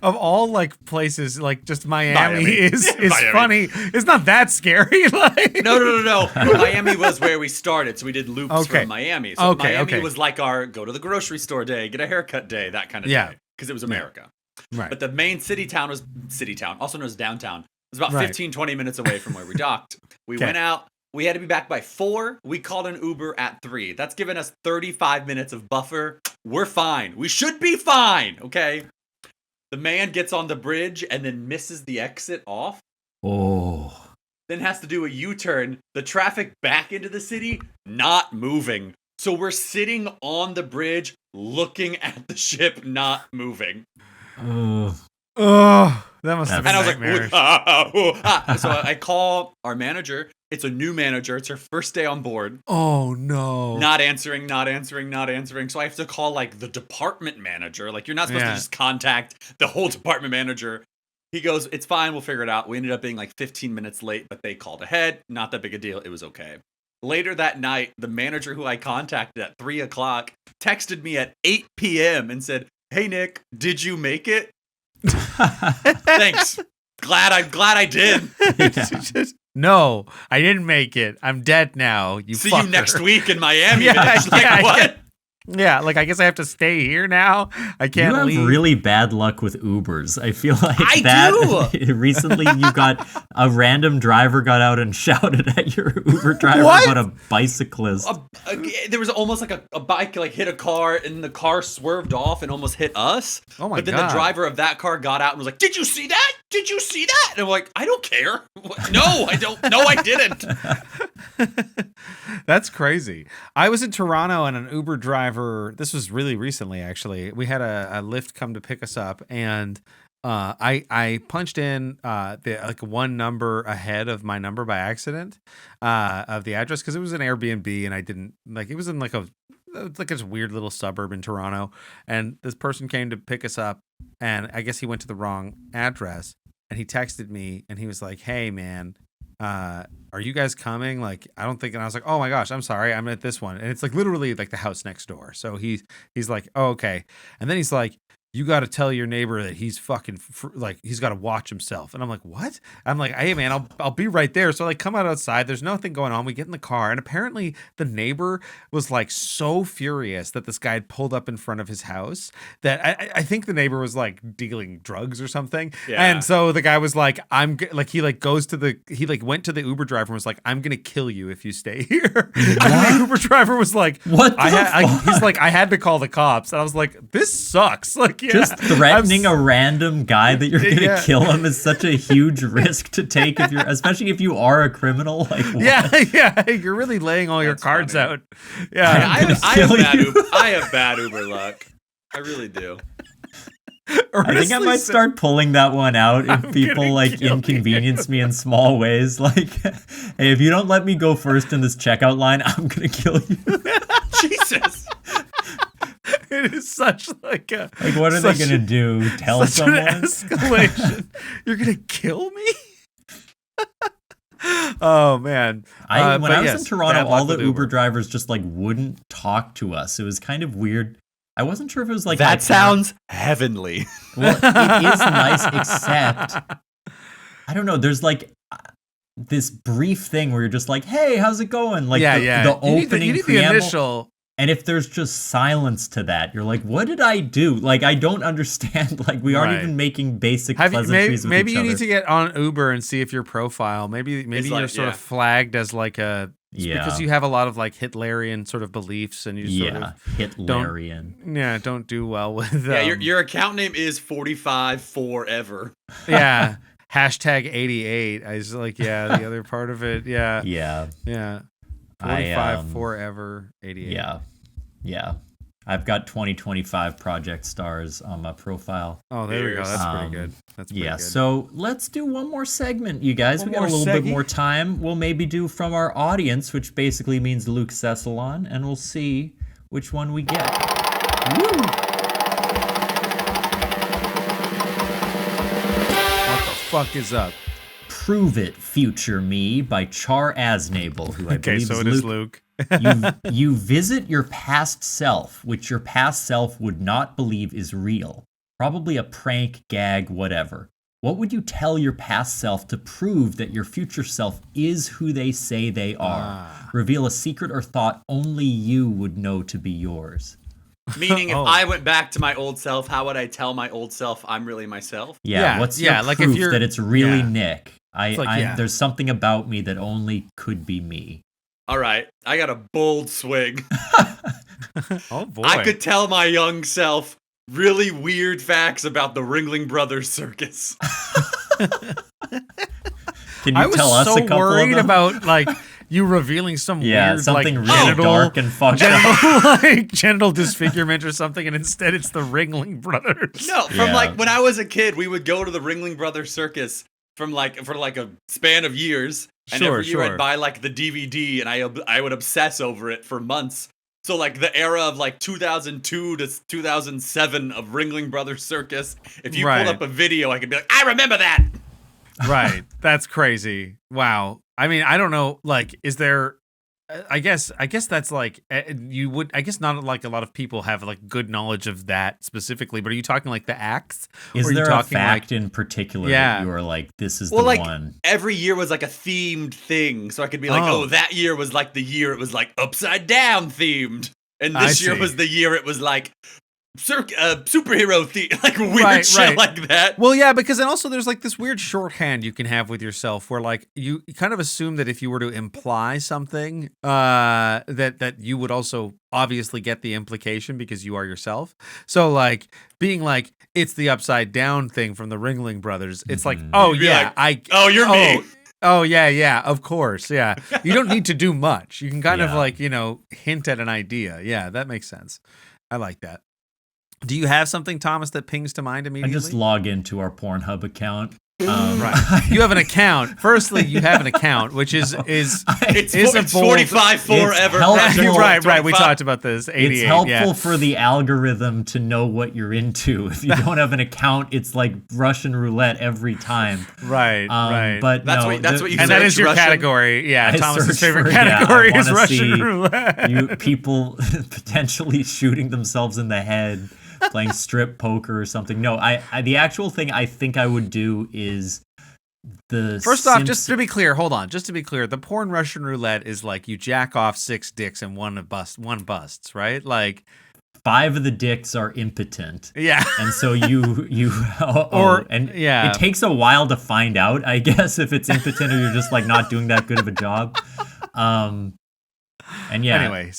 Speaker 1: Of all like places, like just Miami. is Miami. Funny. It's not that scary. Like
Speaker 3: No. Miami was where we started, so we did loops from Miami. So Miami was like our go to the grocery store day, get a haircut day, that kind of day, because it was America.
Speaker 1: Right.
Speaker 3: But the main city town, also known as downtown. It was about 15, 20 minutes away from where we docked. We went out. We had to be back by 4. We called an Uber at 3. That's given us 35 minutes of buffer. We're fine. We should be fine, okay? The man gets on the bridge and then misses the exit off.
Speaker 2: Oh.
Speaker 3: Then has to do a U-turn. The traffic back into the city, not moving. So we're sitting on the bridge looking at the ship not moving.
Speaker 1: Oh, that must have been nightmarish.
Speaker 3: So I call our manager. It's a new manager. It's her first day on board.
Speaker 1: Oh, no.
Speaker 3: Not answering. So I have to call like the department manager. Like you're not supposed to just contact the whole department manager. He goes, it's fine. We'll figure it out. We ended up being like 15 minutes late, but they called ahead. Not that big a deal. It was okay. Later that night, the manager who I contacted at 3 o'clock texted me at 8 p.m. and said, "Hey Nick, did you make it?" Thanks. Glad I did.
Speaker 1: No, I didn't make it. I'm dead now.
Speaker 3: See you next week in Miami.
Speaker 1: What? Yeah, like I guess I have to stay here now. I can't leave.
Speaker 2: You have really bad luck with Ubers. I feel like recently you got a random driver got out and shouted at your Uber driver about a bicyclist.
Speaker 3: There was almost like a bike like hit a car and the car swerved off and almost hit us.
Speaker 1: Oh my God.
Speaker 3: But then the driver of that car got out and was like, "Did you see that? Did you see that?" And I'm like, "I don't care." No, I don't. No, I didn't.
Speaker 1: That's crazy. I was in Toronto and an Uber driver, this was really recently actually, we had a Lyft come to pick us up and I punched in like one number ahead of my number by accident of the address because it was an Airbnb and I didn't, like it was in like a weird little suburb in Toronto, and this person came to pick us up and I guess he went to the wrong address and he texted me and he was like, "Hey man, are you guys coming?" Like, I don't think, and I was like, "Oh my gosh, I'm sorry, I'm at this one." And it's like literally like the house next door. So he's like, "Oh, okay." And then he's like, "You got to tell your neighbor that he's fucking like he's got to watch himself." And I'm like, "What?" I'm like, "Hey man, I'll be right there." So I like come out outside. There's nothing going on. We get in the car, and apparently the neighbor was like so furious that this guy had pulled up in front of his house that I think the neighbor was like dealing drugs or something. Yeah. And so the guy was like, he went to the Uber driver and was like, "I'm gonna kill you if you stay here." And the Uber driver was like,
Speaker 2: "What?"
Speaker 1: He's like, "I had to call the cops," and I was like, "This sucks." Like. Yeah.
Speaker 2: Just threatening a random guy that you're gonna kill him is such a huge risk to take especially if you are a criminal. Like, what?
Speaker 1: Yeah, you're really laying all your cards out. Yeah,
Speaker 3: I have bad Uber luck. I really do.
Speaker 2: I think I might start pulling that one out if people like inconvenience me in small ways. Like, hey, if you don't let me go first in this checkout line, I'm gonna kill you.
Speaker 3: Jesus.
Speaker 1: It is such like a
Speaker 2: what are they gonna do? Tell someone?
Speaker 1: An escalation. You're gonna kill me? Oh man!
Speaker 2: When I was in Toronto, all the Uber drivers just like wouldn't talk to us. It was kind of weird. I wasn't sure if it was like
Speaker 3: that sounds heavenly.
Speaker 2: Well, it is nice, except I don't know. There's like this brief thing where you're just like, "Hey, how's it going?" Like the opening
Speaker 1: you need
Speaker 2: preamble.
Speaker 1: The initial.
Speaker 2: And if there's just silence to that, you're like, what did I do? Like, I don't understand. Like, we aren't even making basic pleasantries with
Speaker 1: maybe
Speaker 2: each
Speaker 1: you
Speaker 2: other.
Speaker 1: need to get on Uber and see if your profile, maybe you're sort of flagged as like because you have a lot of like Hitlerian sort of beliefs and you sort of
Speaker 2: Hitlerian.
Speaker 1: Don't do well with
Speaker 3: your account name is 45 forever.
Speaker 1: Yeah. #88. I was like, the other part of it. Yeah. 45 forever 88.
Speaker 2: Yeah. Yeah. I've got 2025 project stars on my profile.
Speaker 1: Oh, there we go. That's pretty good. That's pretty good.
Speaker 2: So let's do one more segment, you guys. We got a little bit more time. We'll maybe do from our audience, which basically means Luke Cessalon, and we'll see which one we get. Woo!
Speaker 1: What the fuck is up?
Speaker 2: Prove It, Future Me by Char Aznable, who I believe
Speaker 1: so
Speaker 2: is
Speaker 1: it is Luke.
Speaker 2: you visit your past self, which your past self would not believe is real. Probably a prank, gag, whatever. What would you tell your past self to prove that your future self is who they say they are? Reveal a secret or thought only you would know to be yours.
Speaker 3: Meaning, if I went back to my old self, how would I tell my old self I'm really myself?
Speaker 2: Yeah, what's your
Speaker 1: like
Speaker 2: proof
Speaker 1: if you're,
Speaker 2: that it's really Nick?
Speaker 1: There's
Speaker 2: something about me that only could be me.
Speaker 3: All right, I got a bold swing.
Speaker 1: Oh boy!
Speaker 3: I could tell my young self really weird facts about the Ringling Brothers Circus.
Speaker 2: Can you tell us a couple of them?
Speaker 1: I was so worried about like you revealing some weird,
Speaker 2: something
Speaker 1: like,
Speaker 2: really
Speaker 1: genital,
Speaker 2: dark and fucked up,
Speaker 1: like genital disfigurement or something, and instead it's the Ringling Brothers.
Speaker 3: No, from like when I was a kid, we would go to the Ringling Brothers Circus for like a span of years, and every year I'd buy like the DVD, and I would obsess over it for months. So like the era of like 2002 to 2007 of Ringling Brothers Circus, if you pulled up a video, I could be like, I remember that.
Speaker 1: Right, that's crazy. Wow. I mean, I don't know. Like, is there? I guess that's like you would. I guess not like a lot of people have like good knowledge of that specifically. But are you talking like the acts?
Speaker 2: Is
Speaker 1: or are
Speaker 2: there
Speaker 1: you talking
Speaker 2: a fact
Speaker 1: like,
Speaker 2: in particular that you are like, this is the
Speaker 3: like,
Speaker 2: one?
Speaker 3: Every year was like a themed thing, so I could be like, oh, that year was like the year it was like upside down themed, and this year was the year it was like superhero theme, like weird shit like that.
Speaker 1: Well, yeah, because then also there's like this weird shorthand you can have with yourself where like you kind of assume that if you were to imply something, that you would also obviously get the implication because you are yourself. So like being like it's the upside down thing from the Ringling Brothers. It's like, oh yeah,
Speaker 3: like, you're me.
Speaker 1: Oh yeah, of course, yeah. You don't need to do much. You can kind of like hint at an idea. Yeah, that makes sense. I like that. Do you have something, Thomas, that pings to mind immediately?
Speaker 2: I just log into our Pornhub account.
Speaker 1: Right. You have an account. Firstly, you have an account, which is
Speaker 3: it's 45 forever.
Speaker 1: Right. We talked about this. 88.
Speaker 2: It's helpful for the algorithm to know what you're into. If you don't have an account, it's like Russian roulette every time.
Speaker 1: Right.
Speaker 3: That's
Speaker 2: But
Speaker 3: what you
Speaker 1: and that is your
Speaker 3: Russian?
Speaker 1: Category. Yeah,
Speaker 2: I
Speaker 1: Thomas's favorite
Speaker 2: for,
Speaker 1: category is
Speaker 2: I
Speaker 1: Russian roulette.
Speaker 2: You people potentially shooting themselves in the head. Playing strip poker or something. No, the actual thing I think I would do is
Speaker 1: First off, just to be clear, the porn Russian roulette is like you jack off 6 dicks and one busts, right? Like
Speaker 2: 5 of the dicks are impotent.
Speaker 1: Yeah.
Speaker 2: And so it takes a while to find out, I guess, if it's impotent or you're just like not doing that good of a job. And yeah. Anyway,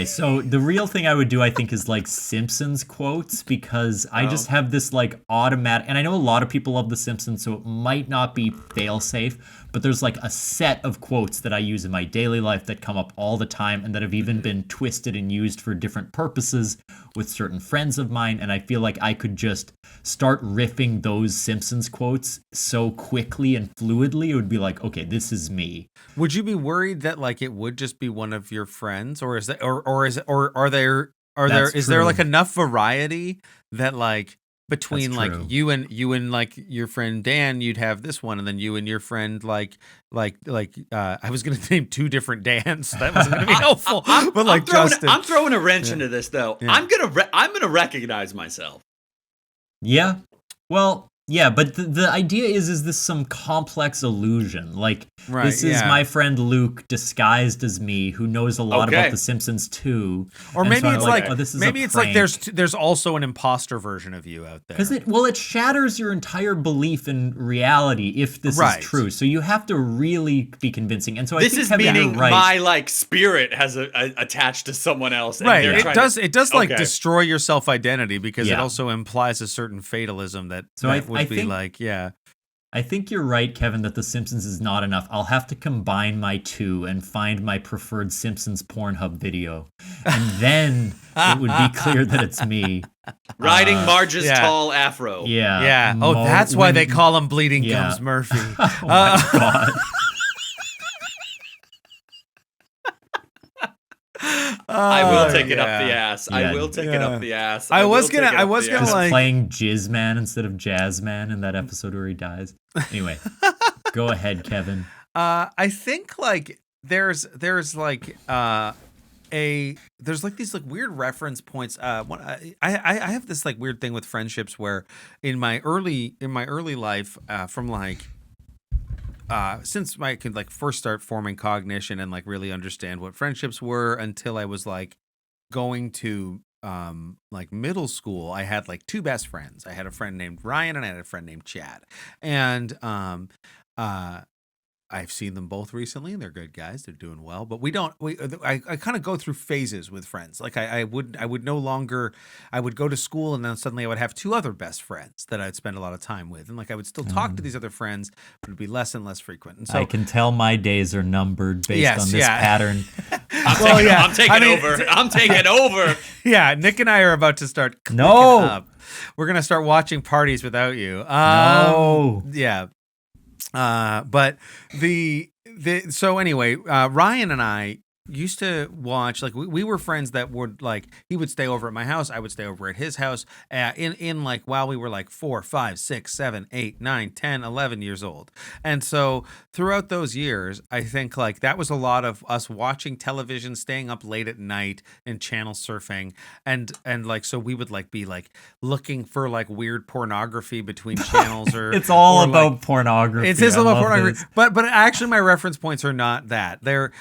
Speaker 2: so the real thing I would do, I think, is like Simpsons quotes, because I just have this like automatic, and I know a lot of people love The Simpsons, so it might not be fail safe, but there's like a set of quotes that I use in my daily life that come up all the time and that have even been twisted and used for different purposes with certain friends of mine. And I feel like I could just start riffing those Simpsons quotes so quickly and fluidly. It would be like, okay, this is me.
Speaker 1: Would you be worried that like it would just be one of your friends, or is that, or are there like enough variety that like between like you and like your friend Dan, you'd have this one, and then you and your friend like I was gonna name 2 different Dans. That wasn't gonna be helpful. Justin,
Speaker 3: I'm throwing a wrench into this though. Yeah. I'm gonna recognize myself.
Speaker 2: Yeah. Well, yeah, but the idea is this some complex illusion? Like, this is my friend Luke disguised as me, who knows a lot about The Simpsons too.
Speaker 1: Or maybe it's like, maybe it's like there's also an imposter version of you out there.
Speaker 2: Because it shatters your entire belief in reality if this is true. So you have to really be convincing. And so
Speaker 3: this is meaning my like spirit has attached to someone else. And
Speaker 1: right. It does like destroy your self identity, because it also implies a certain fatalism that. So I think,
Speaker 2: I think you're right, Kevin, that The Simpsons is not enough. I'll have to combine my two and find my preferred Simpsons Pornhub video. And then it would be clear that it's me.
Speaker 3: Riding Marge's tall afro.
Speaker 2: Yeah.
Speaker 1: Yeah. Oh, that's why they call him Bleeding Gums Murphy.
Speaker 2: Oh my God.
Speaker 3: I will take it up the ass. I will take it up the ass.
Speaker 1: I was gonna like
Speaker 2: playing Jizz Man instead of Jazz Man in that episode where he dies. Anyway, go ahead, Kevin.
Speaker 1: I think like there's like these like weird reference points. I have this like weird thing with friendships where in my early life, from like since I could like first start forming cognition and like really understand what friendships were until I was like going to like middle school, I had like two best friends. I had a friend named Ryan and I had a friend named Chad. And I've seen them both recently and they're good guys. They're doing well, but I kind of go through phases with friends. Like I would no longer, I would go to school and then suddenly I would have two other best friends that I'd spend a lot of time with. And like, I would still talk to these other friends, but it'd be less and less frequent. And so
Speaker 2: I can tell my days are numbered based on this pattern.
Speaker 3: I'm taking over.
Speaker 1: Yeah. Nick and I are about to start clicking up. We're going to start watching parties without you.
Speaker 2: No.
Speaker 1: Yeah. But so anyway, Ryan and I used to watch, like we were friends that would like, he would stay over at my house. I would stay over at his house in like, while we were like 4, 5, 6, 7, 8, 9, 10, 11 years old. And so throughout those years, I think like that was a lot of us watching television, staying up late at night and channel surfing. And like, so we would like be like looking for like weird pornography between channels or
Speaker 2: it's all
Speaker 1: or
Speaker 2: about
Speaker 1: like,
Speaker 2: pornography.
Speaker 1: It is all about pornography. But actually my reference points are not that. But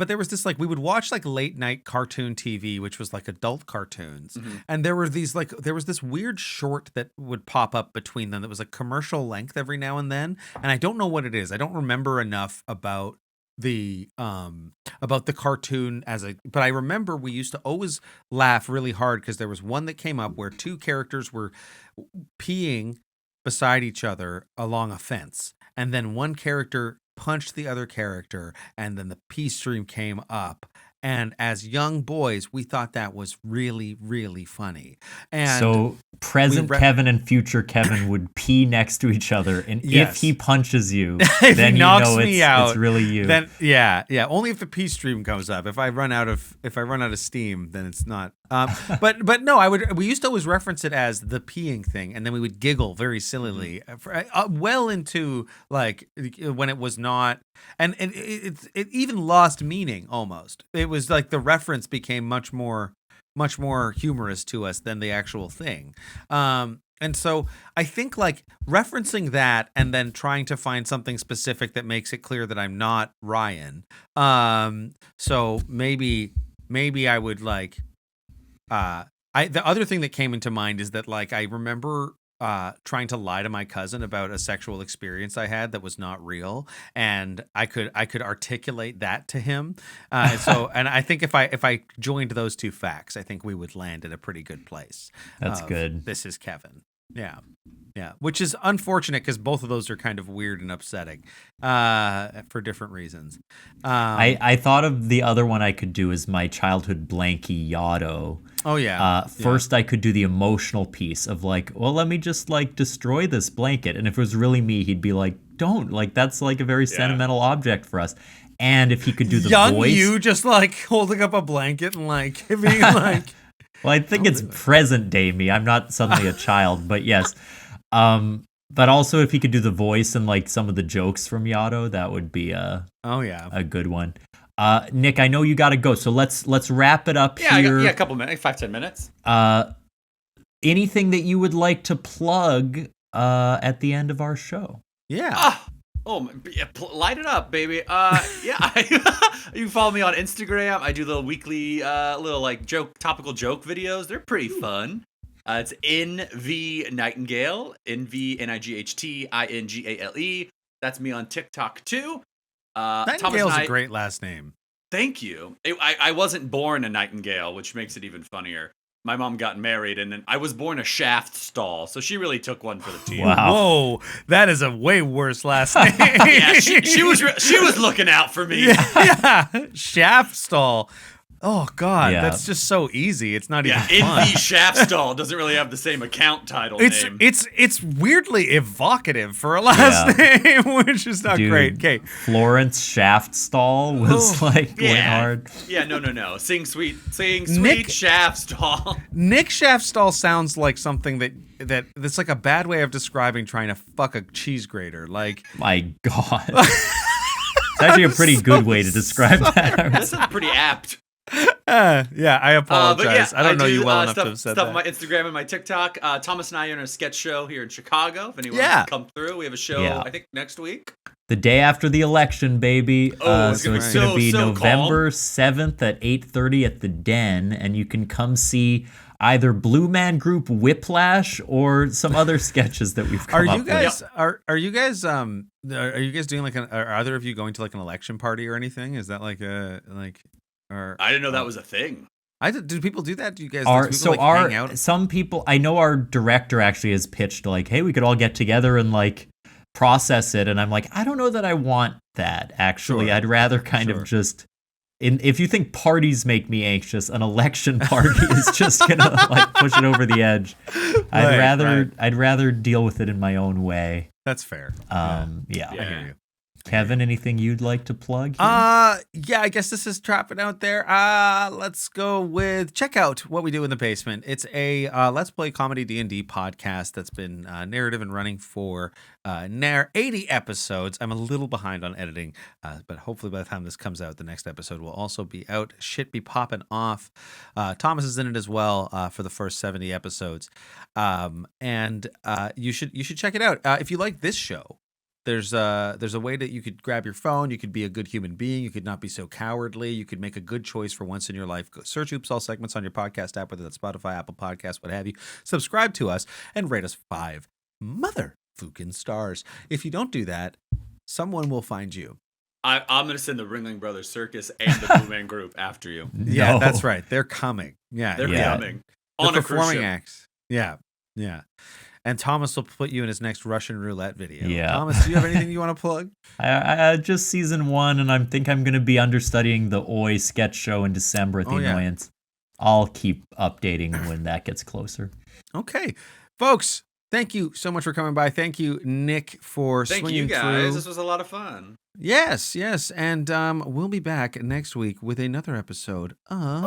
Speaker 1: there was this like, we would watch like late night cartoon TV, which was like adult cartoons. Mm-hmm. And there was this weird short that would pop up between them that was like commercial length every now and then. And I don't know what it is. I don't remember enough about the cartoon but I remember we used to always laugh really hard because there was one that came up where two characters were peeing beside each other along a fence. And then one character punched the other character and then the pee stream came up. And as young boys, we thought that was really, really funny. And
Speaker 2: so present Kevin and future Kevin would pee next to each other. And if he punches you, then
Speaker 1: he knocks me out,
Speaker 2: it's really you.
Speaker 1: Then yeah. Only if the pee stream comes up. If I run out of steam, then it's not. But no, we used to always reference it as the peeing thing, and then we would giggle very sillily, well into like when it was not, and it even lost meaning almost. It was like the reference became much more humorous to us than the actual thing. And so I think like referencing that and then trying to find something specific that makes it clear that I'm not Ryan. So maybe I would like. The other thing that came into mind is that like I remember trying to lie to my cousin about a sexual experience I had that was not real, and I could articulate that to him. And I think if I joined those two facts, I think we would land at a pretty good place.
Speaker 2: That's good.
Speaker 1: This is Kevin. Yeah. Which is unfortunate because both of those are kind of weird and upsetting for different reasons.
Speaker 2: I thought of the other one I could do is my childhood blankie Yotto.
Speaker 1: Oh yeah.
Speaker 2: First I could do the emotional piece of like, well, let me just like destroy this blanket. And if it was really me, he'd be like, don't, like that's like a very sentimental object for us. And if he could do the voice,
Speaker 1: you just like holding up a blanket and like being like.
Speaker 2: Well, I think it's present day me. I'm not suddenly a child, but yes. But also if he could do the voice and like some of the jokes from Yotto, that would be a good one. Nick, I know you got to go, so let's wrap it up here.
Speaker 3: A couple minutes, 5-10 minutes.
Speaker 2: Anything that you would like to plug at the end of our show?
Speaker 1: Yeah.
Speaker 3: Light it up, baby. You can follow me on Instagram. I do little weekly, little like topical joke videos. They're pretty fun. It's NV Nightingale, NVNIGHTINGALE. That's me on TikTok too.
Speaker 1: Nightingale's a great last name.
Speaker 3: Thank you. I wasn't born a nightingale, which makes it even funnier. my mom got married, and then I was born a shaft stall, so she really took one for the team.
Speaker 2: Wow.
Speaker 1: Whoa, that is a way worse last name.
Speaker 3: Yeah, she was looking out for me.
Speaker 1: Yeah, shaft stall. Oh God,
Speaker 2: Yeah.
Speaker 1: that's just so easy. It's not
Speaker 3: Yeah,
Speaker 1: even
Speaker 3: in
Speaker 1: fun.
Speaker 3: the shaft stall doesn't really have the same account title name.
Speaker 1: It's weirdly evocative for a last name, which is not
Speaker 2: Dude,
Speaker 1: great. Okay,
Speaker 2: Florence Shaftstall was like going
Speaker 3: yeah.
Speaker 2: hard.
Speaker 3: Yeah, no. Sing sweet
Speaker 1: Nick-
Speaker 3: shaft stall.
Speaker 1: Nick Shaftstall sounds like something that's like a bad way of describing trying to fuck a cheese grater. Like,
Speaker 2: My God. It's actually a pretty good way to describe that. I would
Speaker 3: This is pretty apt.
Speaker 1: yeah, I apologize. I don't know you well enough
Speaker 3: stuff,
Speaker 1: to have said
Speaker 3: stuff
Speaker 1: that.
Speaker 3: on my Instagram and my TikTok. Thomas and I are in a sketch show here in Chicago. If anyone
Speaker 1: Yeah.
Speaker 3: wants to come through, we have a show,
Speaker 2: Yeah.
Speaker 3: I think, next week.
Speaker 2: The day after the election, baby.
Speaker 3: Oh, it's
Speaker 2: so
Speaker 3: gonna
Speaker 2: it's
Speaker 3: be
Speaker 2: going to be
Speaker 3: so
Speaker 2: November 7th at 8:30 at the Den, and you can come see either Blue Man Group Whiplash or some other sketches that we've come
Speaker 1: Are
Speaker 2: up
Speaker 1: you guys are you guys doing like are either of you going to like an election party or anything? Is that like or
Speaker 3: I didn't know that was a thing.
Speaker 1: do people do that? Do you guys
Speaker 2: with?
Speaker 1: do people, hang out?
Speaker 2: Some people, I know our director actually has pitched like, hey, we could all get together and like process it, and I'm like, I don't know that I want that actually.
Speaker 1: Sure.
Speaker 2: I'd rather kind of just if you think parties make me anxious, an election party is just gonna like push it over the edge. I'd rather deal with it in my own way.
Speaker 1: That's fair.
Speaker 2: Yeah.
Speaker 1: I hear you.
Speaker 2: Kevin, anything you'd like to plug here?
Speaker 1: Yeah, I guess this is trapping out there. Let's go with check out What We Do in the Basement. It's a Let's Play Comedy D&D podcast that's been narrative and running for 80 episodes. I'm a little behind on editing, but hopefully by the time this comes out, the next episode will also be out. Shit be popping off. Thomas is in it as well for the first 70 episodes. And you should check it out. If you like this show, there's a way that you could grab your phone. You could be a good human being. You could not be so cowardly. You could make a good choice for once in your life. Go search Oops All Segments on your podcast app, whether that's Spotify, Apple Podcasts, what have you. Subscribe to us and rate us 5 motherfucking stars. If you don't do that, someone will find you.
Speaker 3: I'm going to send the Ringling Brothers Circus and the Blue Man Group after you.
Speaker 1: Yeah,
Speaker 2: No.
Speaker 1: that's right. They're coming. Yeah,
Speaker 3: They're
Speaker 2: Yeah.
Speaker 3: coming.
Speaker 1: They're
Speaker 3: On a cruise
Speaker 1: performing
Speaker 3: ship.
Speaker 1: acts. Yeah. And Thomas will put you in his next Russian roulette video.
Speaker 2: Yeah.
Speaker 1: Thomas, do you have anything you want to plug?
Speaker 2: I just season 1, and I think I'm going to be understudying the Oi sketch show in December at the Annoyance. I'll keep updating when that gets closer.
Speaker 1: Okay, folks. Thank you so much for coming by. Thank you, Nick, for
Speaker 3: Thank
Speaker 1: swinging
Speaker 3: you guys.
Speaker 1: through.
Speaker 3: This was a lot of fun.
Speaker 1: Yes, and we'll be back next week with another episode of.